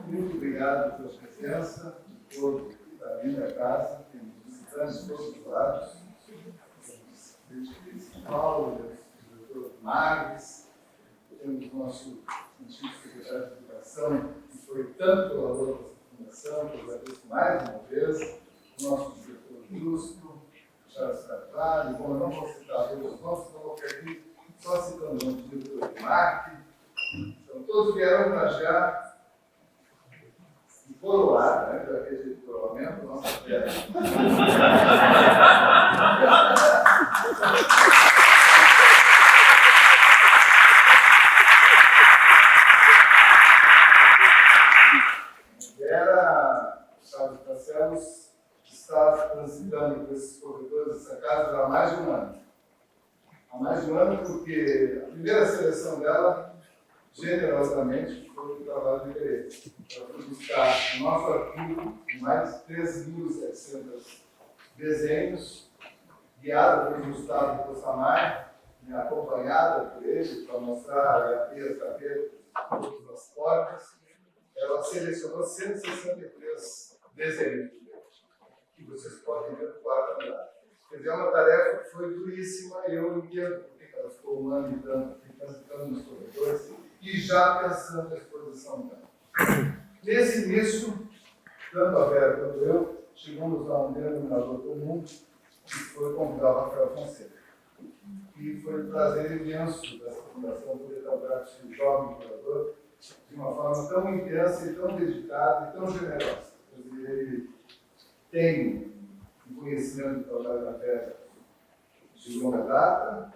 muito obrigado pela presença de todos da minha casa, temos visitantes de todos os lados, desde São Paulo, do Dr. Marques, temos o nosso antigo secretário de Educação, que foi tanto colaborador da Fundação, que eu agradeço mais uma vez, o nosso diretor Justo, Charles Carvalho, bom, eu não vou citar todos os nomes, então vou ficar aqui só citando o diretor Marques. Então, todos vieram homenagear e coroar, né, para aquele coroamento, nossa terra. Era, Charles Barcelos, está transitando por esses corredores dessa casa há mais de um ano. Há mais de um ano, porque a primeira seleção dela, generosamente, foi o trabalho de Tereza. Ela foi buscar no nosso arquivo mais de 3.700 desenhos, guiada pelo Gustavo Cossamar, acompanhada por ele, para mostrar a HP, todas as portas. Ela selecionou 163 desenhos que vocês podem ver no quarto andar. Quer dizer, é uma tarefa que foi duríssima e eu entendo porque ela ficou um ano e tanto transitando nos corredores e já pensando na exposição dela. Nesse início, tanto a Vera quanto eu chegamos a um denominador comum, que foi convidar o Rafael Fonseca. E foi um prazer imenso dessa fundação poder trabalhar com esse jovem curador de uma forma tão intensa e tão dedicada e tão generosa. Ele tem um conhecimento do trabalho da Vera de longa data,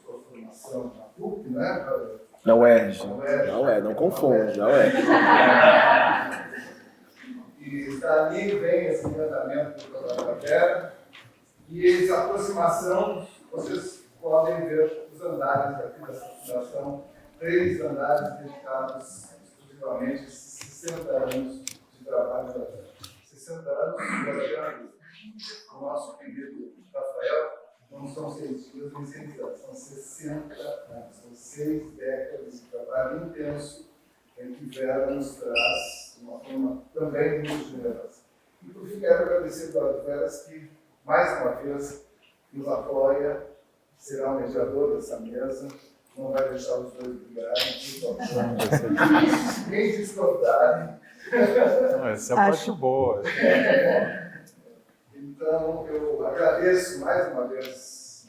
sua formação na PUC, né? Na UERJ. Não confunde, na UERJ. E dali vem esse encantamento do trabalho da Vera. E essa aproximação, vocês podem ver os andares aqui dessa fundação, 3 andares dedicados exclusivamente a esses 60 anos de trabalho da Vera. 60 anos trabalhando. O nosso querido Rafael não são 6 dias nem 6 anos, são 60 anos, são 6 décadas de trabalho intenso em que Vera nos traz de uma forma também muito generosa. E por fim, quero agradecer a Veras que, mais uma vez, nos apoia, será o mediador dessa mesa, não vai deixar os dois brigarem, nem discordarem. Essa é a parte boa. Então, eu agradeço mais uma vez,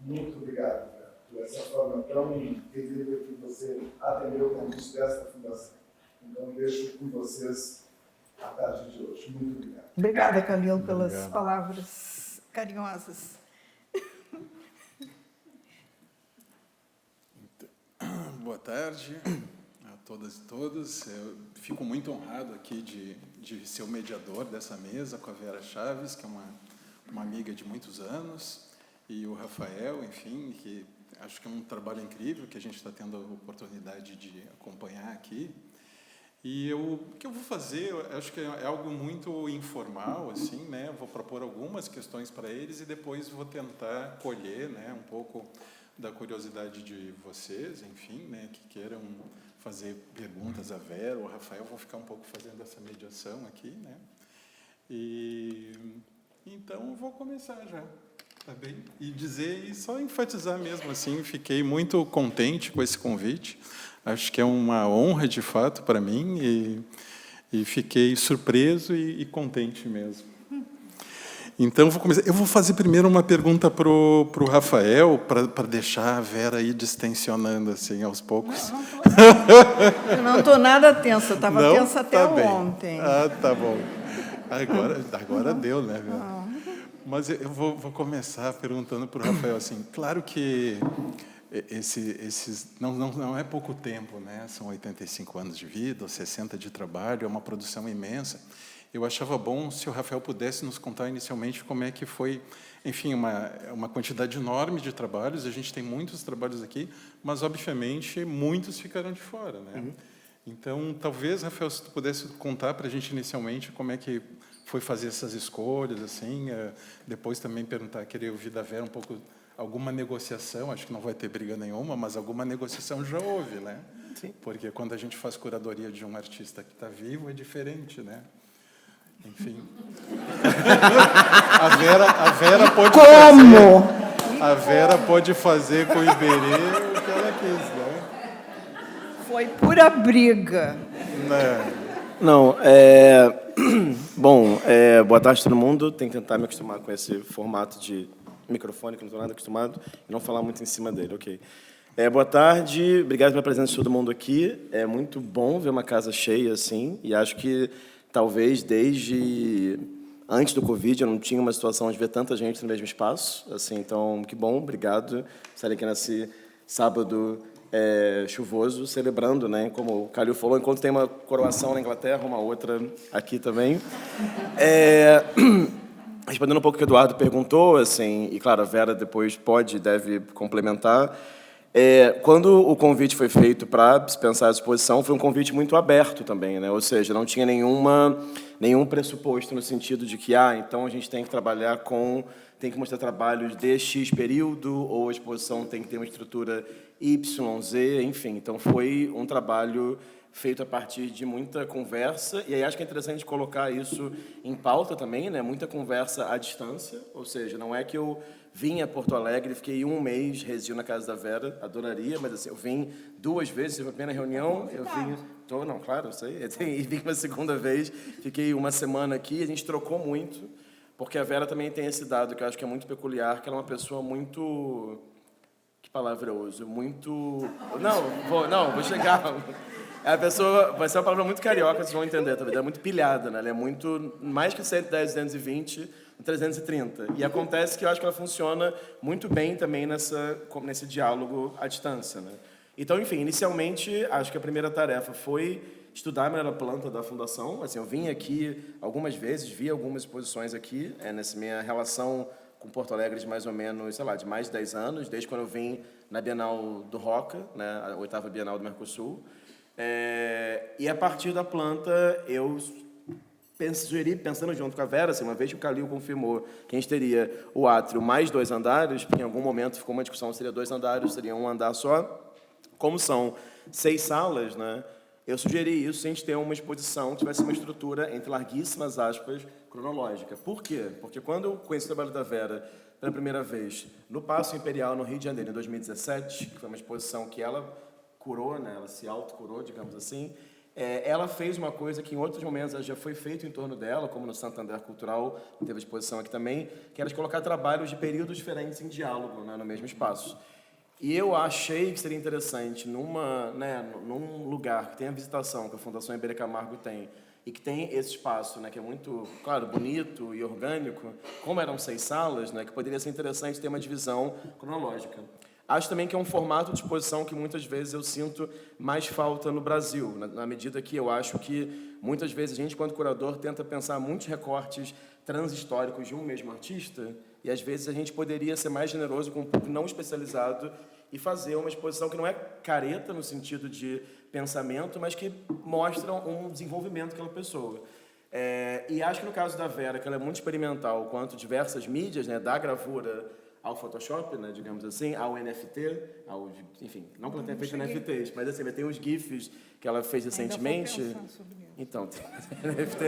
muito obrigado por essa forma tão querida que você atendeu o convite desta fundação. Então, deixo com vocês a tarde de hoje. Muito obrigado. Obrigada, Camilo, pelas palavras carinhosas. Boa tarde a todas e todos. Eu fico muito honrado aqui de ser o mediador dessa mesa com a Vera Chaves, que é uma amiga de muitos anos, e o Rafael, enfim, que acho que é um trabalho incrível que a gente está tendo a oportunidade de acompanhar aqui. E o que eu vou fazer, eu acho que é algo muito informal, assim, né? Eu vou propor algumas questões para eles e depois vou tentar colher, né, um pouco da curiosidade de vocês, enfim, né, que queiram fazer perguntas a Vera ou a Rafael. Vou ficar um pouco fazendo essa mediação aqui, né? E então eu vou começar já, tá bem? E dizer e só enfatizar mesmo assim, fiquei muito contente com esse convite. Acho que é uma honra de fato para mim e fiquei surpreso e contente mesmo. Então, eu vou fazer primeiro uma pergunta para o Rafael, para deixar a Vera aí distensionando assim, aos poucos. Eu não estou nada tensa, eu estava tensa até ontem. Ah, tá bom. Agora deu, né, Vera? Mas eu vou começar perguntando para o Rafael, assim, claro que não é pouco tempo, né? São 85 anos de vida, 60 de trabalho, é uma produção imensa. Eu achava bom se o Rafael pudesse nos contar inicialmente como é que foi, enfim, uma quantidade enorme de trabalhos. A gente tem muitos trabalhos aqui, mas, obviamente, muitos ficaram de fora, né? Uhum. Então, talvez, Rafael, se tu pudesse contar para a gente inicialmente como é que foi fazer essas escolhas, assim, depois também querer ouvir da Vera um pouco alguma negociação, acho que não vai ter briga nenhuma, mas alguma negociação já houve, né? Sim. Porque quando a gente faz curadoria de um artista que está vivo, é diferente, né? Enfim. A Vera pode Como? A Vera pode fazer com o Iberê o que ela quis, né? Foi pura briga. Não, Bom, boa tarde a todo mundo. Tenho que tentar me acostumar com esse formato de microfone, que não estou nada acostumado, e não falar muito em cima dele, ok? Boa tarde, obrigado pela presença de todo mundo aqui. É muito bom ver uma casa cheia assim, e acho que talvez desde antes do Covid eu não tinha uma situação de ver tanta gente no mesmo espaço, assim, então que bom, obrigado. Estarei aqui nesse sábado chuvoso, celebrando, né, como o Calil falou, enquanto tem uma coroação na Inglaterra, uma outra aqui também. Respondendo um pouco o que o Eduardo perguntou, assim, e claro, a Vera depois pode e deve complementar. Quando o convite foi feito para se pensar a exposição, foi um convite muito aberto também, né? Ou seja, não tinha nenhum pressuposto no sentido de que, então a gente tem que trabalhar tem que mostrar trabalhos de X período, ou a exposição tem que ter uma estrutura Y, Z, enfim. Então foi um trabalho feito a partir de muita conversa, e aí acho que é interessante colocar isso em pauta também, né? Muita conversa à distância, ou seja, não é que eu vim a Porto Alegre, fiquei um mês, residindo na casa da Vera, adoraria, mas assim, eu vim 2 vezes, tive a primeira reunião, eu vim... Não, claro, eu sei, e vim uma segunda vez, fiquei uma semana aqui, a gente trocou muito, porque a Vera também tem esse dado que eu acho que é muito peculiar, que ela é uma pessoa muito... Que palavra eu uso? Muito... Vou chegar... A pessoa, vai ser uma palavra muito carioca, vocês vão entender, talvez. Ela é muito pilhada, né? Ela é muito, mais que 110, 220, 330. E acontece que eu acho que ela funciona muito bem também nesse diálogo à distância, né? Então, enfim, inicialmente, acho que a primeira tarefa foi estudar a melhor planta da Fundação. Assim, eu vim aqui algumas vezes, vi algumas exposições aqui, nessa minha relação com Porto Alegre de mais ou menos, sei lá, de mais de 10 anos, desde quando eu vim na Bienal do Roca, né? A 8ª Bienal do Mercosul. E a partir da planta, eu sugeri, pensando junto com a Vera, assim, uma vez que o Calil confirmou que a gente teria o átrio mais 2 andares, porque em algum momento ficou uma discussão, seria 2 andares, seria um andar só. Como são 6 salas, né, eu sugeri isso, a gente ter uma exposição que tivesse uma estrutura, entre larguíssimas aspas, cronológica. Por quê? Porque quando eu conheci o trabalho da Vera pela primeira vez no Paço Imperial, no Rio de Janeiro, em 2017, que foi uma exposição que ela curou, né? Ela se autocurou, digamos assim. Ela fez uma coisa que em outros momentos já foi feito em torno dela, como no Santander Cultural, teve exposição aqui também, que era de colocar trabalhos de períodos diferentes em diálogo, né, no mesmo espaço. E eu achei que seria interessante, num lugar que tem a visitação, que a Fundação Iberê Camargo tem, e que tem esse espaço, né, que é muito, claro, bonito e orgânico, como eram 6 salas, né, que poderia ser interessante ter uma divisão cronológica. Acho também que é um formato de exposição que muitas vezes eu sinto mais falta no Brasil, na medida que eu acho que muitas vezes a gente, quanto curador, tenta pensar muitos recortes transhistóricos de um mesmo artista, e às vezes a gente poderia ser mais generoso com um público não especializado e fazer uma exposição que não é careta no sentido de pensamento, mas que mostra um desenvolvimento daquela pessoa. E acho que no caso da Vera, que ela é muito experimental, quanto diversas mídias, né, da gravura ao Photoshop, né, digamos assim, ao NFT, enfim, não que ela tenha feito NFTs, mas assim, tem os GIFs que ela fez recentemente. Ainda vou pensar sobre isso. Então, tem NFT.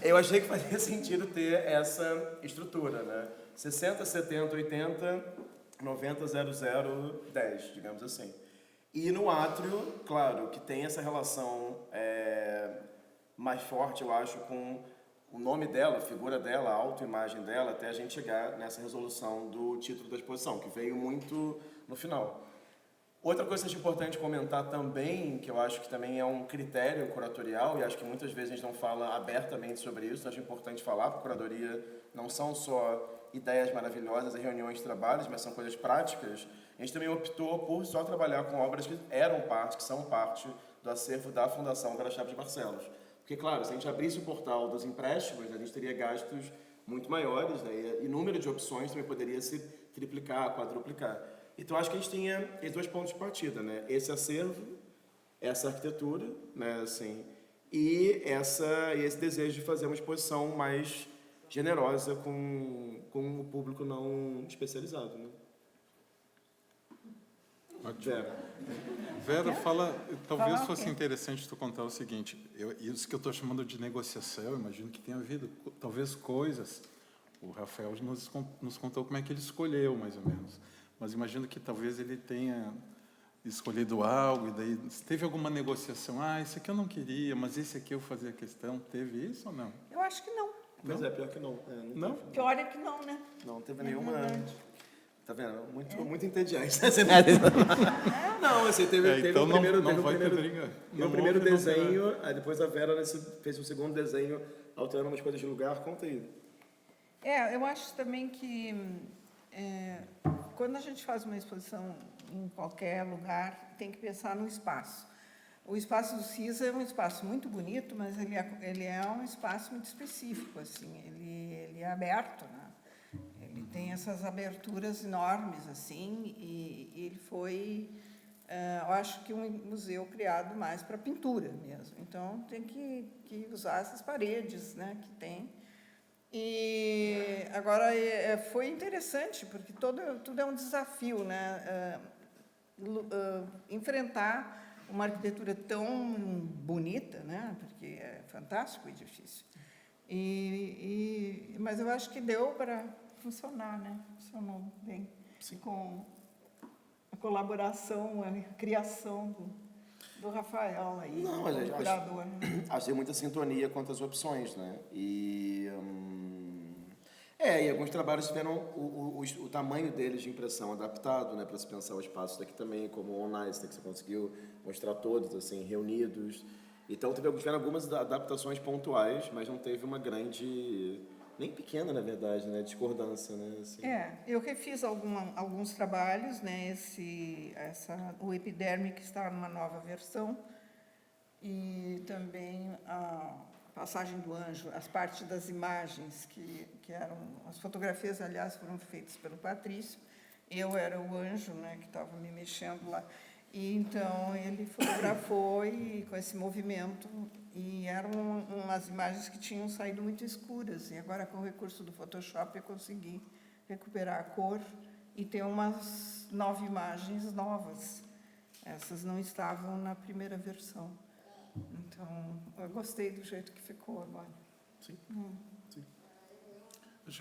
Eu achei que fazia sentido ter essa estrutura, né? 60, 70, 80, 90, 00, 10, digamos assim. E no átrio, claro, que tem essa relação mais forte, eu acho, com o nome dela, a figura dela, a autoimagem dela, até a gente chegar nessa resolução do título da exposição, que veio muito no final. Outra coisa que acho importante comentar também, que eu acho que também é um critério curatorial, e acho que muitas vezes a gente não fala abertamente sobre isso, acho importante falar, porque a curadoria não são só ideias maravilhosas e reuniões de trabalhos, mas são coisas práticas. A gente também optou por só trabalhar com obras que são parte do acervo da Fundação Vera Chaves Barcelos. Porque, claro, se a gente abrisse o portal dos empréstimos, a gente teria gastos muito maiores, né? E o número de opções também poderia se triplicar, quadruplicar. Então, acho que a gente tinha esses 2 pontos de partida, né? Esse acervo, essa arquitetura, né? Assim, e esse desejo de fazer uma exposição mais generosa com o público não especializado, né? Vera, talvez Fala o fosse quê? interessante tu contar o seguinte, isso que eu estou chamando de negociação, eu imagino que tenha havido, talvez coisas, o Rafael nos contou como é que ele escolheu, mais ou menos, mas imagino que talvez ele tenha escolhido algo, e daí teve alguma negociação, esse aqui eu não queria, mas esse aqui eu fazia questão, teve isso ou não? Eu acho que não. Pois é, pior que não. Não? Pior é que não, né? Não teve nenhuma... verdade. Tá vendo? Muito entediante. Não, assim, teve então o primeiro, não vai ter primeiro, briga. no Não primeiro houve, não desenho, aí depois a Vera fez um segundo desenho, alterando umas coisas de lugar. Conta aí. Eu acho também que quando a gente faz uma exposição em qualquer lugar, tem que pensar no espaço. O espaço do CISA é um espaço muito bonito, mas ele é um espaço muito específico, assim, ele é aberto, né? Ele tem essas aberturas enormes, assim, e ele foi, eu acho que um museu criado mais para pintura mesmo. Então, tem que usar essas paredes, né, que tem. E agora foi interessante, porque tudo é um desafio, né? Enfrentar uma arquitetura tão bonita, né? Porque é fantástico o edifício. Mas eu acho que deu para funcionar, né? Funcionou bem. Sim. Com a colaboração, a criação do Rafael aí, Não, o curador. Achei muita sintonia quanto às opções, né? E alguns trabalhos tiveram o tamanho deles de impressão adaptado, né, para se pensar o espaço daqui também, como o On-Ice, né, que você conseguiu mostrar todos, assim, reunidos. Então, tiveram algumas adaptações pontuais, mas não teve uma grande, nem pequena, na verdade, né, discordância, né? Assim. Eu refiz alguns trabalhos, né, o Epiderme, que está numa nova versão, e também a Passagem do Anjo, as partes das imagens, que eram, as fotografias, aliás, foram feitas pelo Patrício, eu era o anjo, né, que estava me mexendo lá, e então ele fotografou com esse movimento, e eram umas imagens que tinham saído muito escuras, e agora com o recurso do Photoshop eu consegui recuperar a cor e ter umas 9 imagens novas. Essas não estavam na primeira versão. Então, eu gostei do jeito que ficou agora. Sim. Sim.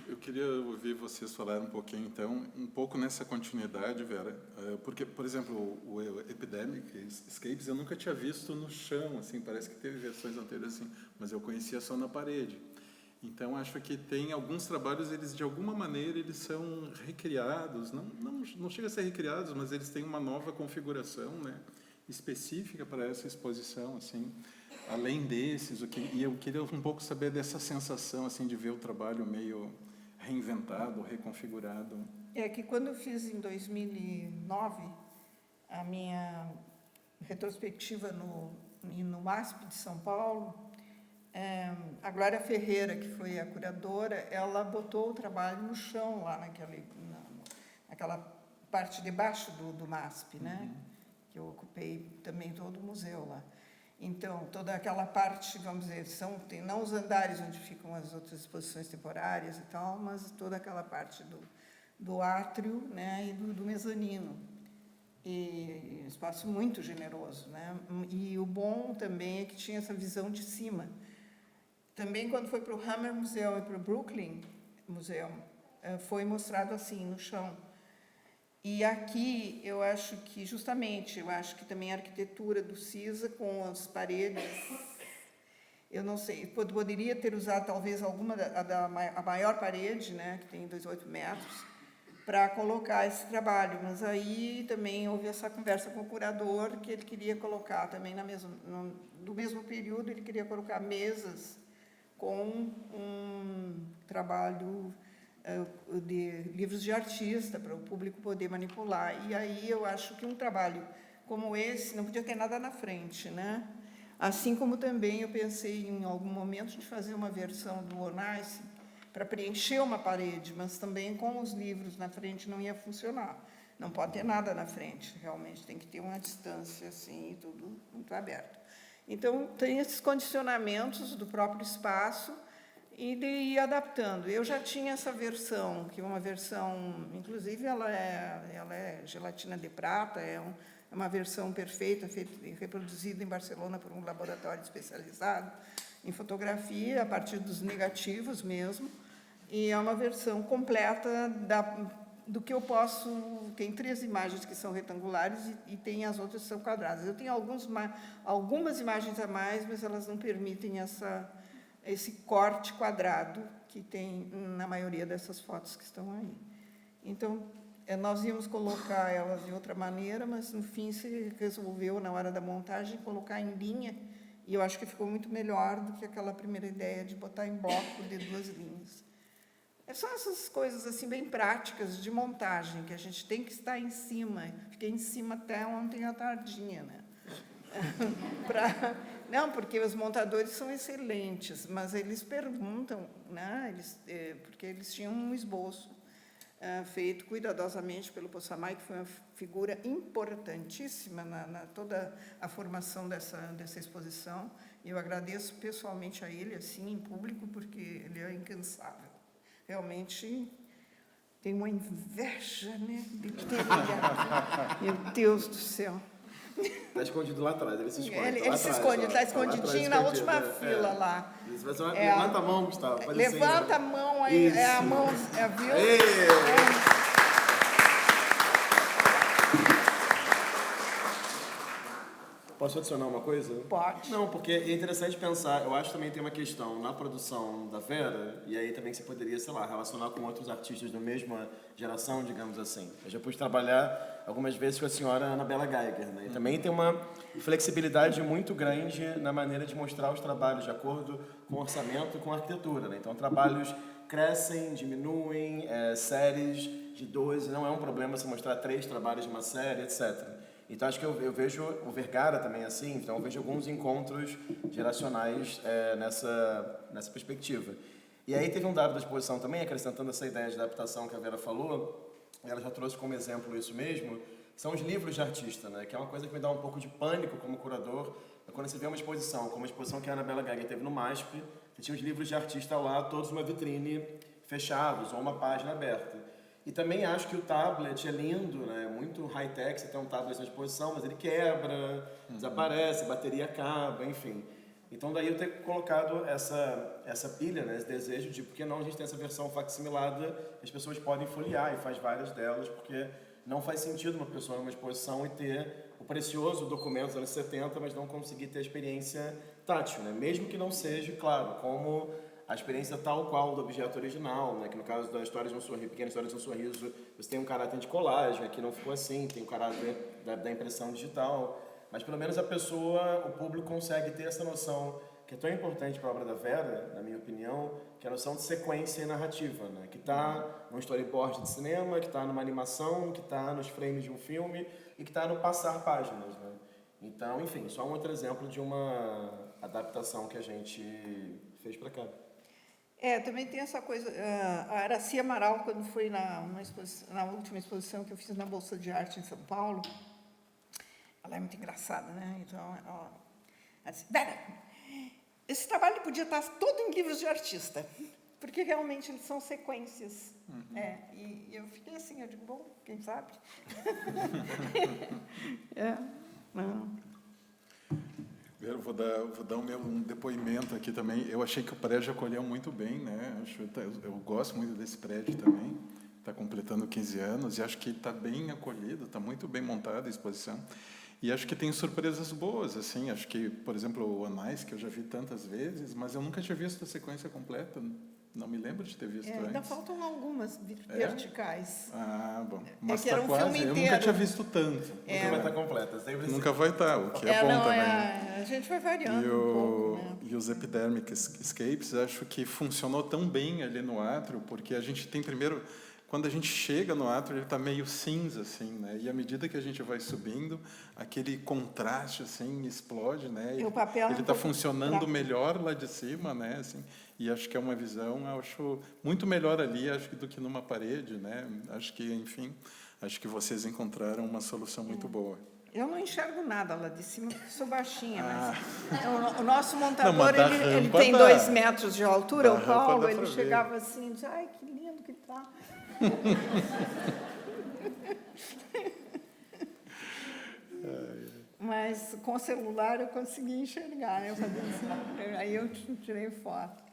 Eu queria ouvir vocês falarem um pouquinho, então, um pouco nessa continuidade, Vera, porque, por exemplo, o Epidemic Escapes eu nunca tinha visto no chão, assim, parece que teve versões anteriores assim, mas eu conhecia só na parede. Então, acho que tem alguns trabalhos, eles, de alguma maneira, eles são recriados, não chega a ser recriados, mas eles têm uma nova configuração, né, específica para essa exposição, assim, além desses, e eu queria um pouco saber dessa sensação, assim, de ver o trabalho meio reinventado, reconfigurado. É que quando eu fiz em 2009 a minha retrospectiva no MASP de São Paulo, a Glória Ferreira, que foi a curadora, ela botou o trabalho no chão lá naquela parte de baixo do MASP, né? Que eu ocupei também todo o museu lá. Então, toda aquela parte, vamos dizer, tem não os andares onde ficam as outras exposições temporárias e tal, mas toda aquela parte do átrio, né, e do mezanino. E um espaço muito generoso, né? E o bom também é que tinha essa visão de cima. Também, quando foi para o Hammer Museum e para o Brooklyn Museum, foi mostrado assim, no chão. E aqui, eu acho que também a arquitetura do CISA, com as paredes, eu não sei, poderia ter usado talvez a maior parede, né, que tem 2,8 metros, para colocar esse trabalho, mas aí também houve essa conversa com o curador, que ele queria colocar também do mesmo período, ele queria colocar mesas com um trabalho de livros de artista, para o público poder manipular. E aí eu acho que um trabalho como esse não podia ter nada na frente, né? Assim como também eu pensei em algum momento de fazer uma versão do On-Ice para preencher uma parede, mas também com os livros na frente não ia funcionar. Não pode ter nada na frente, realmente tem que ter uma distância assim, tudo muito aberto. Então, tem esses condicionamentos do próprio espaço e de ir adaptando. Eu já tinha essa versão, que é uma versão, inclusive ela é gelatina de prata, é uma versão perfeita, reproduzida em Barcelona por um laboratório especializado em fotografia, a partir dos negativos mesmo, e é uma versão completa do que eu posso... Tem 3 imagens que são retangulares e tem as outras que são quadradas. Eu tenho algumas imagens a mais, mas elas não permitem esse corte quadrado que tem na maioria dessas fotos que estão aí. Então, nós íamos colocar elas de outra maneira, mas, no fim, se resolveu, na hora da montagem, colocar em linha, e eu acho que ficou muito melhor do que aquela primeira ideia de botar em bloco de 2 linhas. São essas coisas assim bem práticas de montagem, que a gente tem que estar em cima. Fiquei em cima até ontem à tardinha, né? Não, porque os montadores são excelentes, mas eles perguntam, né? Porque eles tinham um esboço feito cuidadosamente pelo Possamay, que foi uma figura importantíssima na toda a formação dessa exposição. E eu agradeço pessoalmente a ele, assim, em público, porque ele é incansável. Realmente tem uma inveja, né, de ter olhado. Meu Deus do céu. Está escondido lá atrás, ele se esconde. Ele se esconde, está escondidinho na última fila lá. Levanta a mão, Gustavo. Levanta a mão aí, Isso. a mão, viu? Posso adicionar uma coisa? Pode. Não, porque é interessante pensar, eu acho que também tem uma questão na produção da Vera, e aí também que você poderia, sei lá, relacionar com outros artistas da mesma geração, digamos assim. Eu já pude trabalhar algumas vezes com a senhora Anabela Geiger, né? E também tem uma flexibilidade muito grande na maneira de mostrar os trabalhos de acordo com o orçamento e com a arquitetura, né? Então, trabalhos crescem, diminuem, séries de 12, não é um problema você mostrar 3 trabalhos de uma série, etc. Então, acho que eu vejo o Vergara também assim, então eu vejo alguns encontros geracionais nessa perspectiva. E aí teve um dado da exposição também, acrescentando essa ideia de adaptação que a Vera falou, ela já trouxe como exemplo isso mesmo, são os livros de artista, né? Que é uma coisa que me dá um pouco de pânico como curador, quando você vê uma exposição, como a exposição que a Anabela Geiger teve no MASP, que tinha os livros de artista lá, todos uma vitrine fechados, ou uma página aberta. E também acho que o tablet é lindo, né? Muito high-tech, você tem um tablet na exposição, mas ele quebra, desaparece, a bateria acaba, enfim. Então daí eu ter colocado essa pilha, né? Esse desejo de por que não a gente tem essa versão facsimilada, as pessoas podem folhear e faz várias delas, porque não faz sentido uma pessoa numa exposição e ter o precioso documento dos anos 70, mas não conseguir ter a experiência tátil, né? Mesmo que não seja, claro, como a experiência tal qual do objeto original, né? Que no caso da História de um Sorriso, Pequena História de um Sorriso, você tem um caráter de colagem, aqui não ficou assim, tem o caráter da impressão digital, mas pelo menos a pessoa, o público consegue ter essa noção que é tão importante para a obra da Vera, na minha opinião, que é a noção de sequência e narrativa, né? Que está num storyboard de cinema, que está numa animação, que está nos frames de um filme e que está no passar páginas, né? Então, enfim, só um outro exemplo de uma adaptação que a gente fez para cá. Também tem essa coisa, a Araci Amaral, quando foi na última exposição que eu fiz na Bolsa de Arte em São Paulo, ela é muito engraçada, né? Então, ela disse, Vera, esse trabalho podia estar todo em livros de artista, porque realmente eles são sequências. E eu fiquei assim, eu digo, bom, quem sabe? Não. Eu vou dar o meu depoimento aqui também. Eu achei que o prédio acolheu muito bem, né? Eu gosto muito desse prédio também. Está completando 15 anos e acho que está bem acolhido, está muito bem montada a exposição. E acho que tem surpresas boas, assim. Acho que, por exemplo, o Anais, que eu já vi tantas vezes, mas eu nunca tinha visto a sequência completa. Não me lembro de ter visto antes. Ainda faltam algumas verticais. Bom. Mas que era está um quase. filme Eu inteiro. nunca tinha visto tanto. Nunca vai estar completa. Sempre Nunca vai estar, o que é bom também. A gente vai variando um pouco, né? E os Epidermic Escapes, acho que funcionou tão bem ali no átrio, porque a gente tem primeiro... Quando a gente chega no átrio, ele está meio cinza, assim, né? E à medida que a gente vai subindo, aquele contraste, assim, explode, né? E o papel ele está funcionando melhor lá de cima, né? Assim, e acho que é uma visão, acho muito melhor ali, acho que do que numa parede, né? Acho que, enfim, acho que vocês encontraram uma solução muito boa. Eu não enxergo nada lá de cima, porque sou baixinha, mas o nosso Não, montador, mas da ele rampa tem dá. 2 metros de altura, Da o rampa Paulo, dá ele pra ver. chegava assim e dizia, ai, que lindo que tá. Mas com o celular eu consegui enxergar, eu fazia assim, aí eu tirei foto.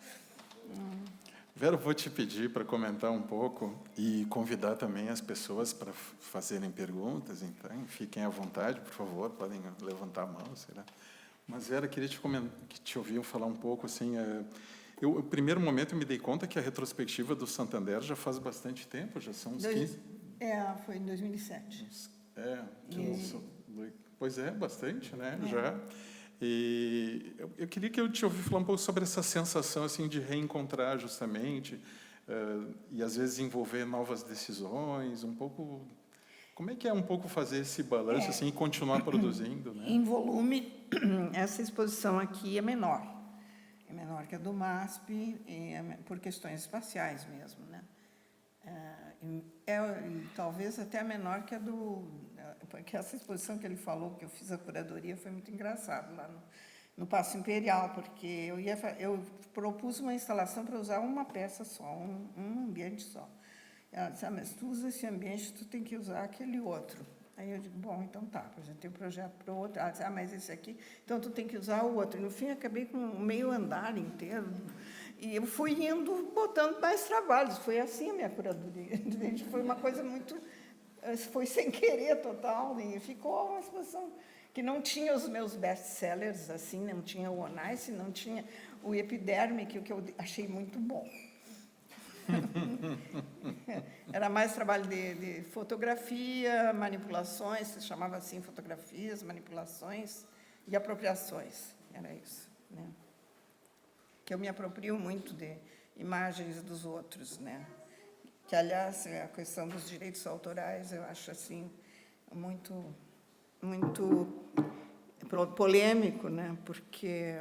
Vera, eu vou te pedir para comentar um pouco e convidar também as pessoas para fazerem perguntas, então fiquem à vontade, por favor, podem levantar a mão, será? Mas, Vera, queria te ouvir falar um pouco, assim, no primeiro momento eu me dei conta que a retrospectiva do Santander já faz bastante tempo, já são uns 15... Foi em 2007. Pois é, bastante, né, já. E eu queria que eu te ouvisse falar um pouco sobre essa sensação assim de reencontrar justamente e às vezes envolver novas decisões, um pouco como é que é um pouco fazer esse balanço assim e continuar produzindo, né? Em volume, essa exposição aqui é menor que a do MASP, por questões espaciais mesmo, né? Talvez até menor que a do... Porque essa exposição que ele falou, que eu fiz a curadoria, foi muito engraçado lá no Paço Imperial, porque eu propus uma instalação para usar uma peça só, um ambiente só. Ela disse, mas tu usa esse ambiente, tu tem que usar aquele outro. Aí eu digo, bom, então tá, a gente tem um projeto para o outro. Ela disse, mas esse aqui, então tu tem que usar o outro. E no fim, acabei com meio andar inteiro. E eu fui indo, botando mais trabalhos. Foi assim a minha curadoria. Foi uma coisa muito... Foi sem querer, total. E ficou uma exposição que não tinha os meus best-sellers, assim, não tinha o Onice, não tinha o Epiderme, que eu achei muito bom. Era mais trabalho de fotografia, manipulações, se chamava assim, fotografias, manipulações e apropriações. Era isso, né? Que eu me aproprio muito de imagens dos outros, né? Que, aliás, a questão dos direitos autorais, eu acho, assim, muito polêmico, né? Porque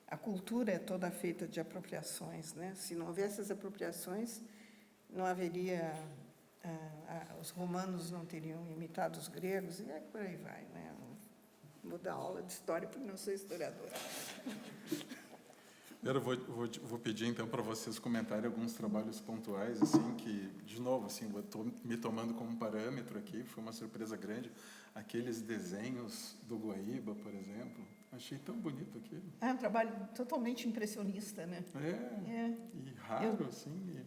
a cultura é toda feita de apropriações, né? Se não houvesse as apropriações, não haveria... os romanos não teriam imitado os gregos, e por aí vai, né? Vou dar aula de história, porque não sou historiadora. Eu vou pedir, então, para vocês comentarem alguns trabalhos pontuais, assim, que, de novo, assim, eu estou me tomando como parâmetro aqui, foi uma surpresa grande, aqueles desenhos do Guaíba, por exemplo, achei tão bonito aquilo. É um trabalho totalmente impressionista, né? E raro, assim,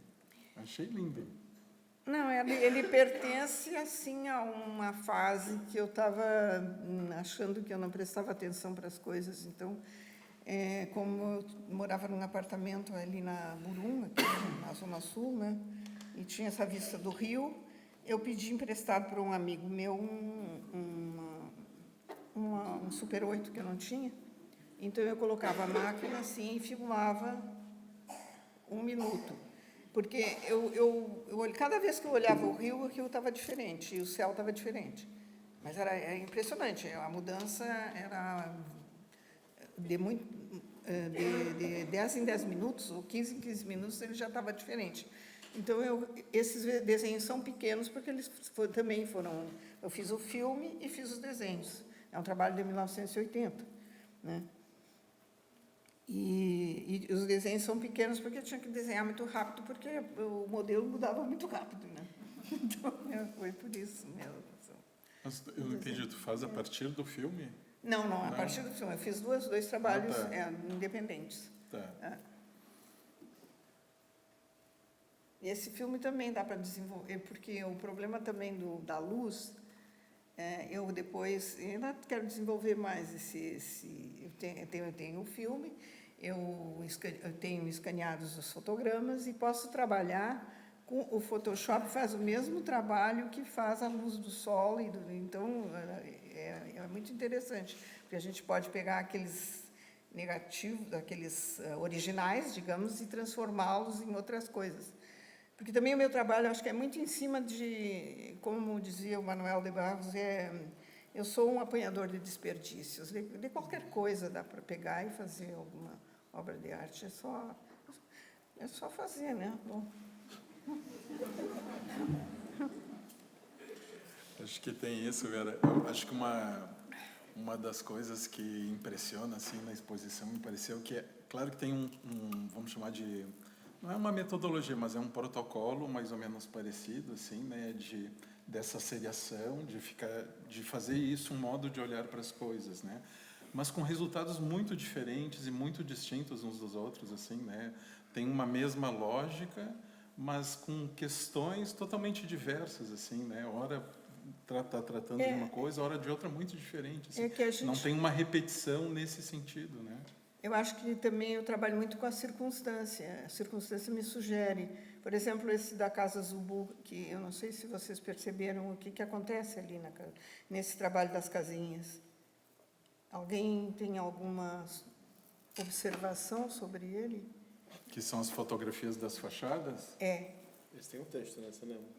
achei lindo. Não, ele pertence, assim, a uma fase que eu estava achando que eu não prestava atenção para as coisas, então... como eu morava num apartamento ali na Burum, aqui na Zona Sul, né? E tinha essa vista do rio, eu pedi emprestado para um amigo meu um Super 8 que eu não tinha. Então, eu colocava a máquina assim e filmava 1 minuto. Porque cada vez que eu olhava o rio estava diferente, e o céu estava diferente. Mas era impressionante, a mudança era... de 10 em 10 minutos, ou 15 em 15 minutos, ele já estava diferente. Então, esses desenhos são pequenos, porque eles também foram... Eu fiz o filme e fiz os desenhos. É um trabalho de 1980, né? E os desenhos são pequenos, porque eu tinha que desenhar muito rápido, porque o modelo mudava muito rápido, né? Então, foi por isso mesmo. Mas eu não entendi, tu faz a partir do filme? Não, a partir do filme. Eu fiz dois trabalhos independentes. Tá. E esse filme também dá para desenvolver, porque o problema também da luz, eu depois ainda quero desenvolver mais eu tenho o filme, eu tenho escaneados os fotogramas e posso trabalhar com o Photoshop, faz o mesmo trabalho que faz a luz do sol, então é muito interessante, porque a gente pode pegar aqueles negativos, aqueles originais, digamos, e transformá-los em outras coisas. Porque também o meu trabalho, acho que é muito em cima de, como dizia o Manuel de Barros, eu sou um apanhador de desperdícios, de qualquer coisa dá para pegar e fazer alguma obra de arte, é só fazer, né? Bom. Acho que tem isso, Vera. Eu acho que uma das coisas que impressiona assim na exposição me pareceu que claro que tem vamos chamar de, não é uma metodologia, mas é um protocolo mais ou menos parecido assim, né, dessa seriação, de fazer isso um modo de olhar para as coisas, né? Mas com resultados muito diferentes e muito distintos uns dos outros, assim, né? Tem uma mesma lógica, mas com questões totalmente diversas, assim, né? Ora tá tratando de uma coisa, ora de outra muito diferente. Assim. Que a gente... Não tem uma repetição nesse sentido, né? Eu acho que também eu trabalho muito com a circunstância. A circunstância me sugere. Por exemplo, esse da Casa Zubu, que eu não sei se vocês perceberam o que acontece ali nesse trabalho das casinhas. Alguém tem alguma observação sobre ele? Que são as fotografias das fachadas? Eles têm um texto, né? Você lembra?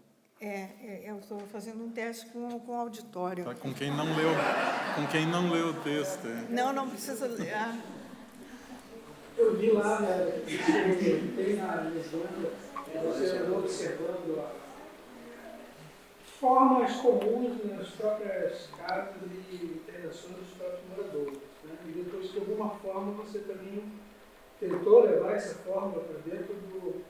Eu estou fazendo um teste com o auditório. Tá, com quem não leu o texto. Não precisa ler. Eu vi lá, né, tem na legenda, você observando formas comuns nas próprias casas e interações dos próprios moradores. Né? E depois, de alguma forma, você também tentou levar essa forma para dentro do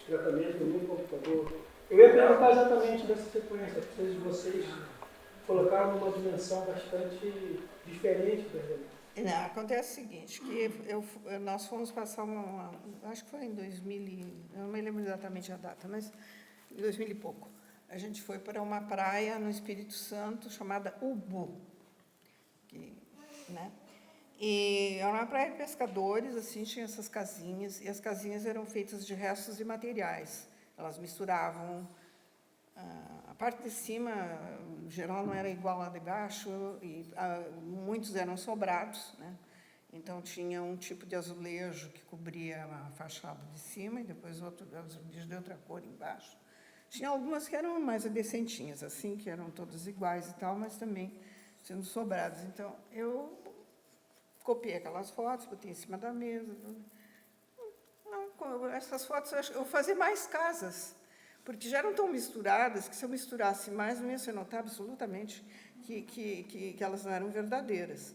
tratamento no computador. Eu ia perguntar exatamente dessa sequência, porque vocês colocaram uma dimensão bastante diferente da realidade. Não, acontece o seguinte, que nós fomos passar acho que foi em 2000, eu não me lembro exatamente a data, mas em 2000 e pouco. A gente foi para uma praia no Espírito Santo chamada Ubu, né? E era uma praia de pescadores, assim, tinha essas casinhas, e as casinhas eram feitas de restos de materiais. Elas misturavam. A parte de cima, em geral, não era igual à de baixo, e muitos eram sobrados, né? Então, tinha um tipo de azulejo que cobria a fachada de cima, e depois outro azulejo de outra cor embaixo. Tinha algumas que eram mais decentinhas, assim, que eram todas iguais e tal, mas também sendo sobradas. Então, eu copiei aquelas fotos, botei em cima da mesa. Não, essas fotos, eu vou fazer mais casas, porque já eram tão misturadas que, se eu misturasse mais, não ia se notar absolutamente que elas não eram verdadeiras.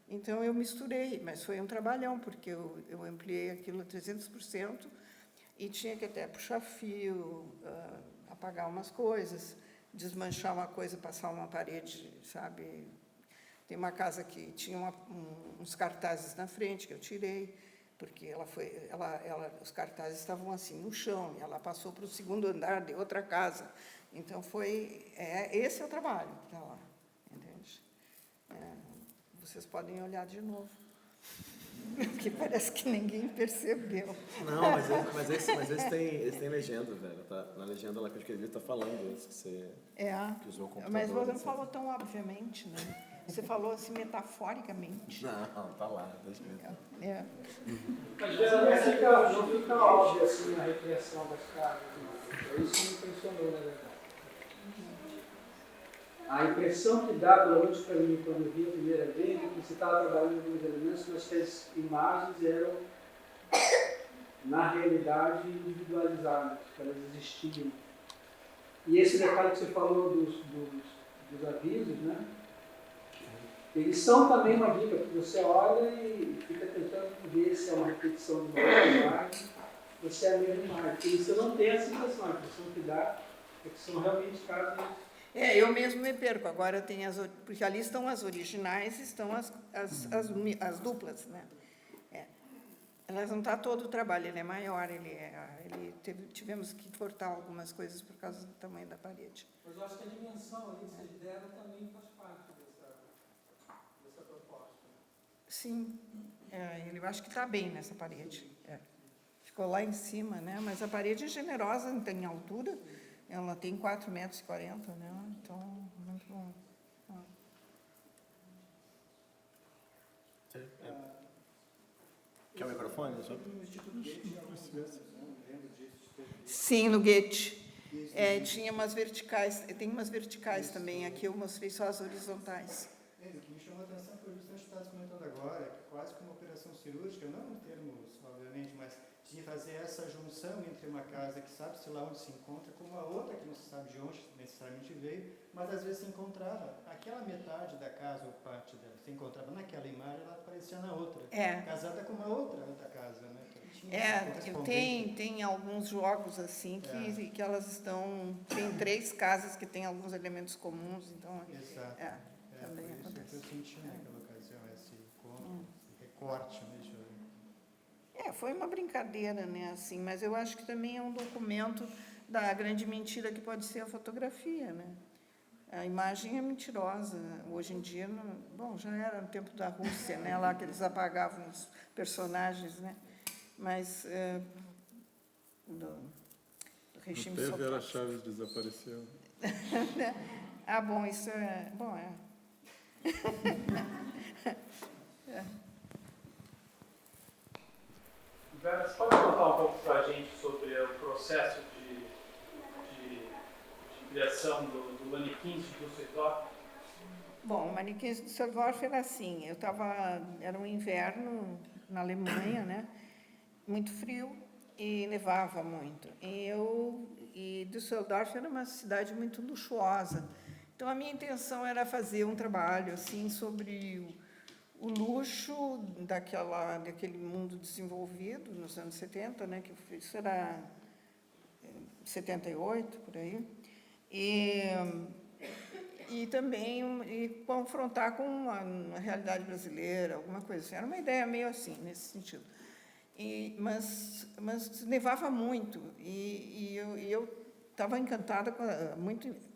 Então, eu misturei, mas foi um trabalhão, porque eu ampliei aquilo a 300%, e tinha que até puxar fio, apagar umas coisas, desmanchar uma coisa, passar uma parede, sabe? Tem uma casa que tinha uns cartazes na frente, que eu tirei, porque os cartazes estavam assim no chão, e ela passou para o segundo andar de outra casa. Então, esse é o trabalho que está lá, entende? Vocês podem olhar de novo, porque parece que ninguém percebeu. Não, mas esse tem legenda, velho. Tá? Na legenda lá que eu escrevi está falando isso, que você que usou o computador. Mas você não etc. falou tão obviamente, né? Você falou assim metaforicamente. Não, tá lá, tá escrito. Mas geralmente não fica óbvio assim a recriação das casas. Não. Isso me impressionou, na verdade. A impressão que dá, pelo menos para mim, quando eu vi a primeira vez, é que você estava trabalhando com os elementos, mas que as imagens eram, na realidade, individualizadas, que elas existiam. E esse detalhe que você falou dos avisos, né? Eles são também uma dica, porque você olha e fica tentando ver se é uma repetição de uma imagem ou se é a mesma imagem. Porque você não tem a sensação, a impressão que dá é que são realmente casos. Eu mesmo me perco. Agora tem porque ali estão as originais, estão as duplas, né? Elas não está todo o trabalho, ele é maior, tivemos que cortar algumas coisas por causa do tamanho da parede. Mas eu acho que a dimensão ali que vocês deram também faz parte dessa proposta. Sim, eu acho que está bem nessa parede. Ficou lá em cima, né? Mas a parede é generosa, não tem altura, ela tem 4,40 metros, né? Então, muito bom. Quer o microfone? Sim, no Goethe. Tinha umas verticais, tem umas verticais também, aqui eu mostrei só as horizontais. O que me chamou a atenção foi justamente o que estava comentando agora, que quase como uma operação cirúrgica, não em termos, obviamente, mas de fazer essa junção entre uma casa que sabe-se lá onde se encontra com uma outra que não se sabe de onde necessariamente veio, mas às vezes se encontrava aquela metade da casa ou parte dela, se encontrava naquela imagem, ela aparecia na outra, casada com uma outra casa, né? Tem alguns jogos assim que elas estão... Tem 3 casas que têm alguns elementos comuns, então... Exato. Também foi isso acontece. que eu senti naquela ocasião, esse recorte, né? Foi uma brincadeira, né, assim, mas eu acho que também é um documento da grande mentira que pode ser a fotografia, né? A imagem é mentirosa. Hoje em dia, já era no tempo da Rússia, né, lá que eles apagavam os personagens, né? Mas do regime Até Vera soviético. Chaves desapareceu. Bom, isso é... Bom, Vera, você pode contar um pouco para a gente sobre o processo de criação do manequim de Düsseldorf? Bom, o manequim de Düsseldorf era assim, era um inverno na Alemanha, né? Muito frio e nevava muito. E Düsseldorf era uma cidade muito luxuosa. Então, a minha intenção era fazer um trabalho assim sobre o luxo daquele mundo desenvolvido nos anos 70, né? Que isso era 78, por aí. E também confrontar com a realidade brasileira, alguma coisa assim. Era uma ideia meio assim, nesse sentido. Mas nevava muito, e eu estava encantada,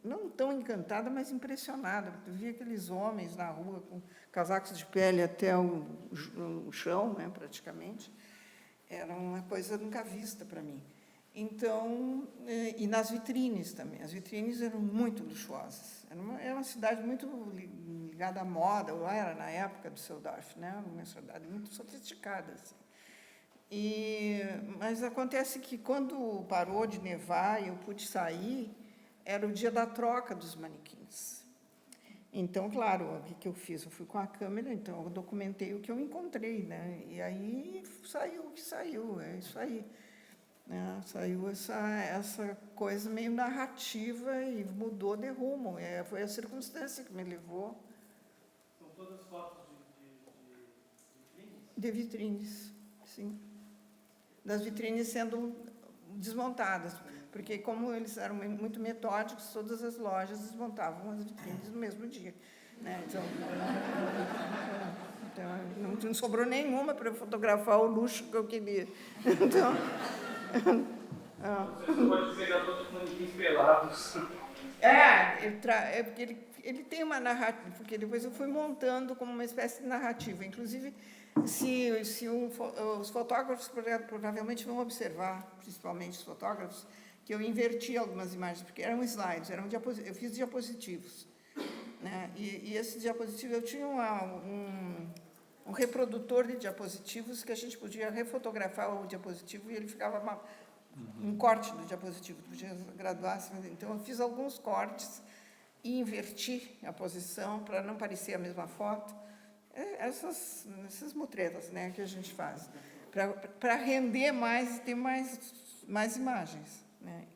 não tão encantada, mas impressionada, porque eu via aqueles homens na rua com casacos de pele até o chão, né, praticamente. Era uma coisa nunca vista para mim. Então, e nas vitrines também. As vitrines eram muito luxuosas. Era uma cidade muito ligada à moda, ou era na época do Düsseldorf, né? Uma cidade muito sofisticada, assim. Mas acontece que, quando parou de nevar e eu pude sair, era o dia da troca dos manequins. Então, claro, o que eu fiz? Eu fui com a câmera, então eu documentei o que eu encontrei, né? E aí saiu o que saiu, é isso aí. Né? Saiu essa coisa meio narrativa e mudou de rumo. Foi a circunstância que me levou. São todas fotos de vitrines? De vitrines, sim. Das vitrines sendo desmontadas, porque como eles eram muito metódicos, todas as lojas desmontavam as vitrines no mesmo dia, né? Então não sobrou nenhuma para eu fotografar o luxo que eu queria. Então, você pode pegar todos os manequins pelados. Porque ele tem uma narrativa, porque depois eu fui montando como uma espécie de narrativa. Inclusive, os fotógrafos provavelmente vão observar, principalmente os fotógrafos, que eu inverti algumas imagens, porque eram slides, eu fiz diapositivos. Né? E esse diapositivo, eu tinha um reprodutor de diapositivos que a gente podia refotografar o diapositivo e ele ficava um corte do diapositivo, podia graduar. Então, eu fiz alguns cortes e inverti a posição para não parecer a mesma foto. Essas mutretas, né, que a gente faz, para render mais e ter mais imagens. Né?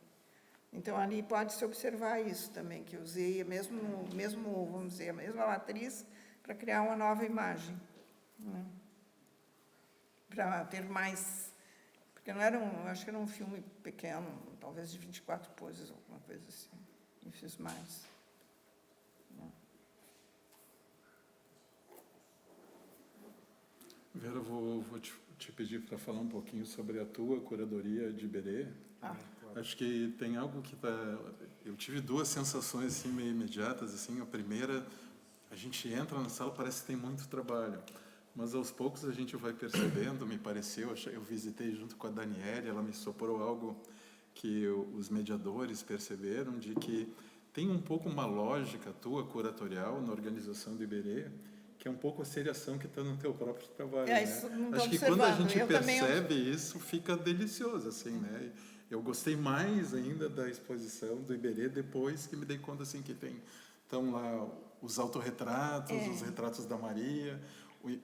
Então, ali pode-se observar isso também, que eu usei vamos dizer, a mesma matriz para criar uma nova imagem. Né? Para ter mais... Porque acho que era um filme pequeno, talvez de 24 poses, alguma coisa assim. E fiz mais. Vera, vou te pedir para falar um pouquinho sobre a tua curadoria de Iberê. Acho que tem algo que eu tive 2 sensações assim, meio imediatas. Assim. A primeira, a gente entra na sala, parece que tem muito trabalho. Mas aos poucos a gente vai percebendo, me pareceu, eu visitei junto com a Daniele, ela me soprou algo que os mediadores perceberam, de que tem um pouco uma lógica tua curatorial na organização do Iberê, que é um pouco a seriação que está no teu próprio trabalho. Isso Né? não Acho que observando. quando a gente eu percebe isso, fica delicioso. Assim, né? Eu gostei mais ainda da exposição do Iberê depois que me dei conta assim, que tem Estão lá os autorretratos, os retratos da Maria,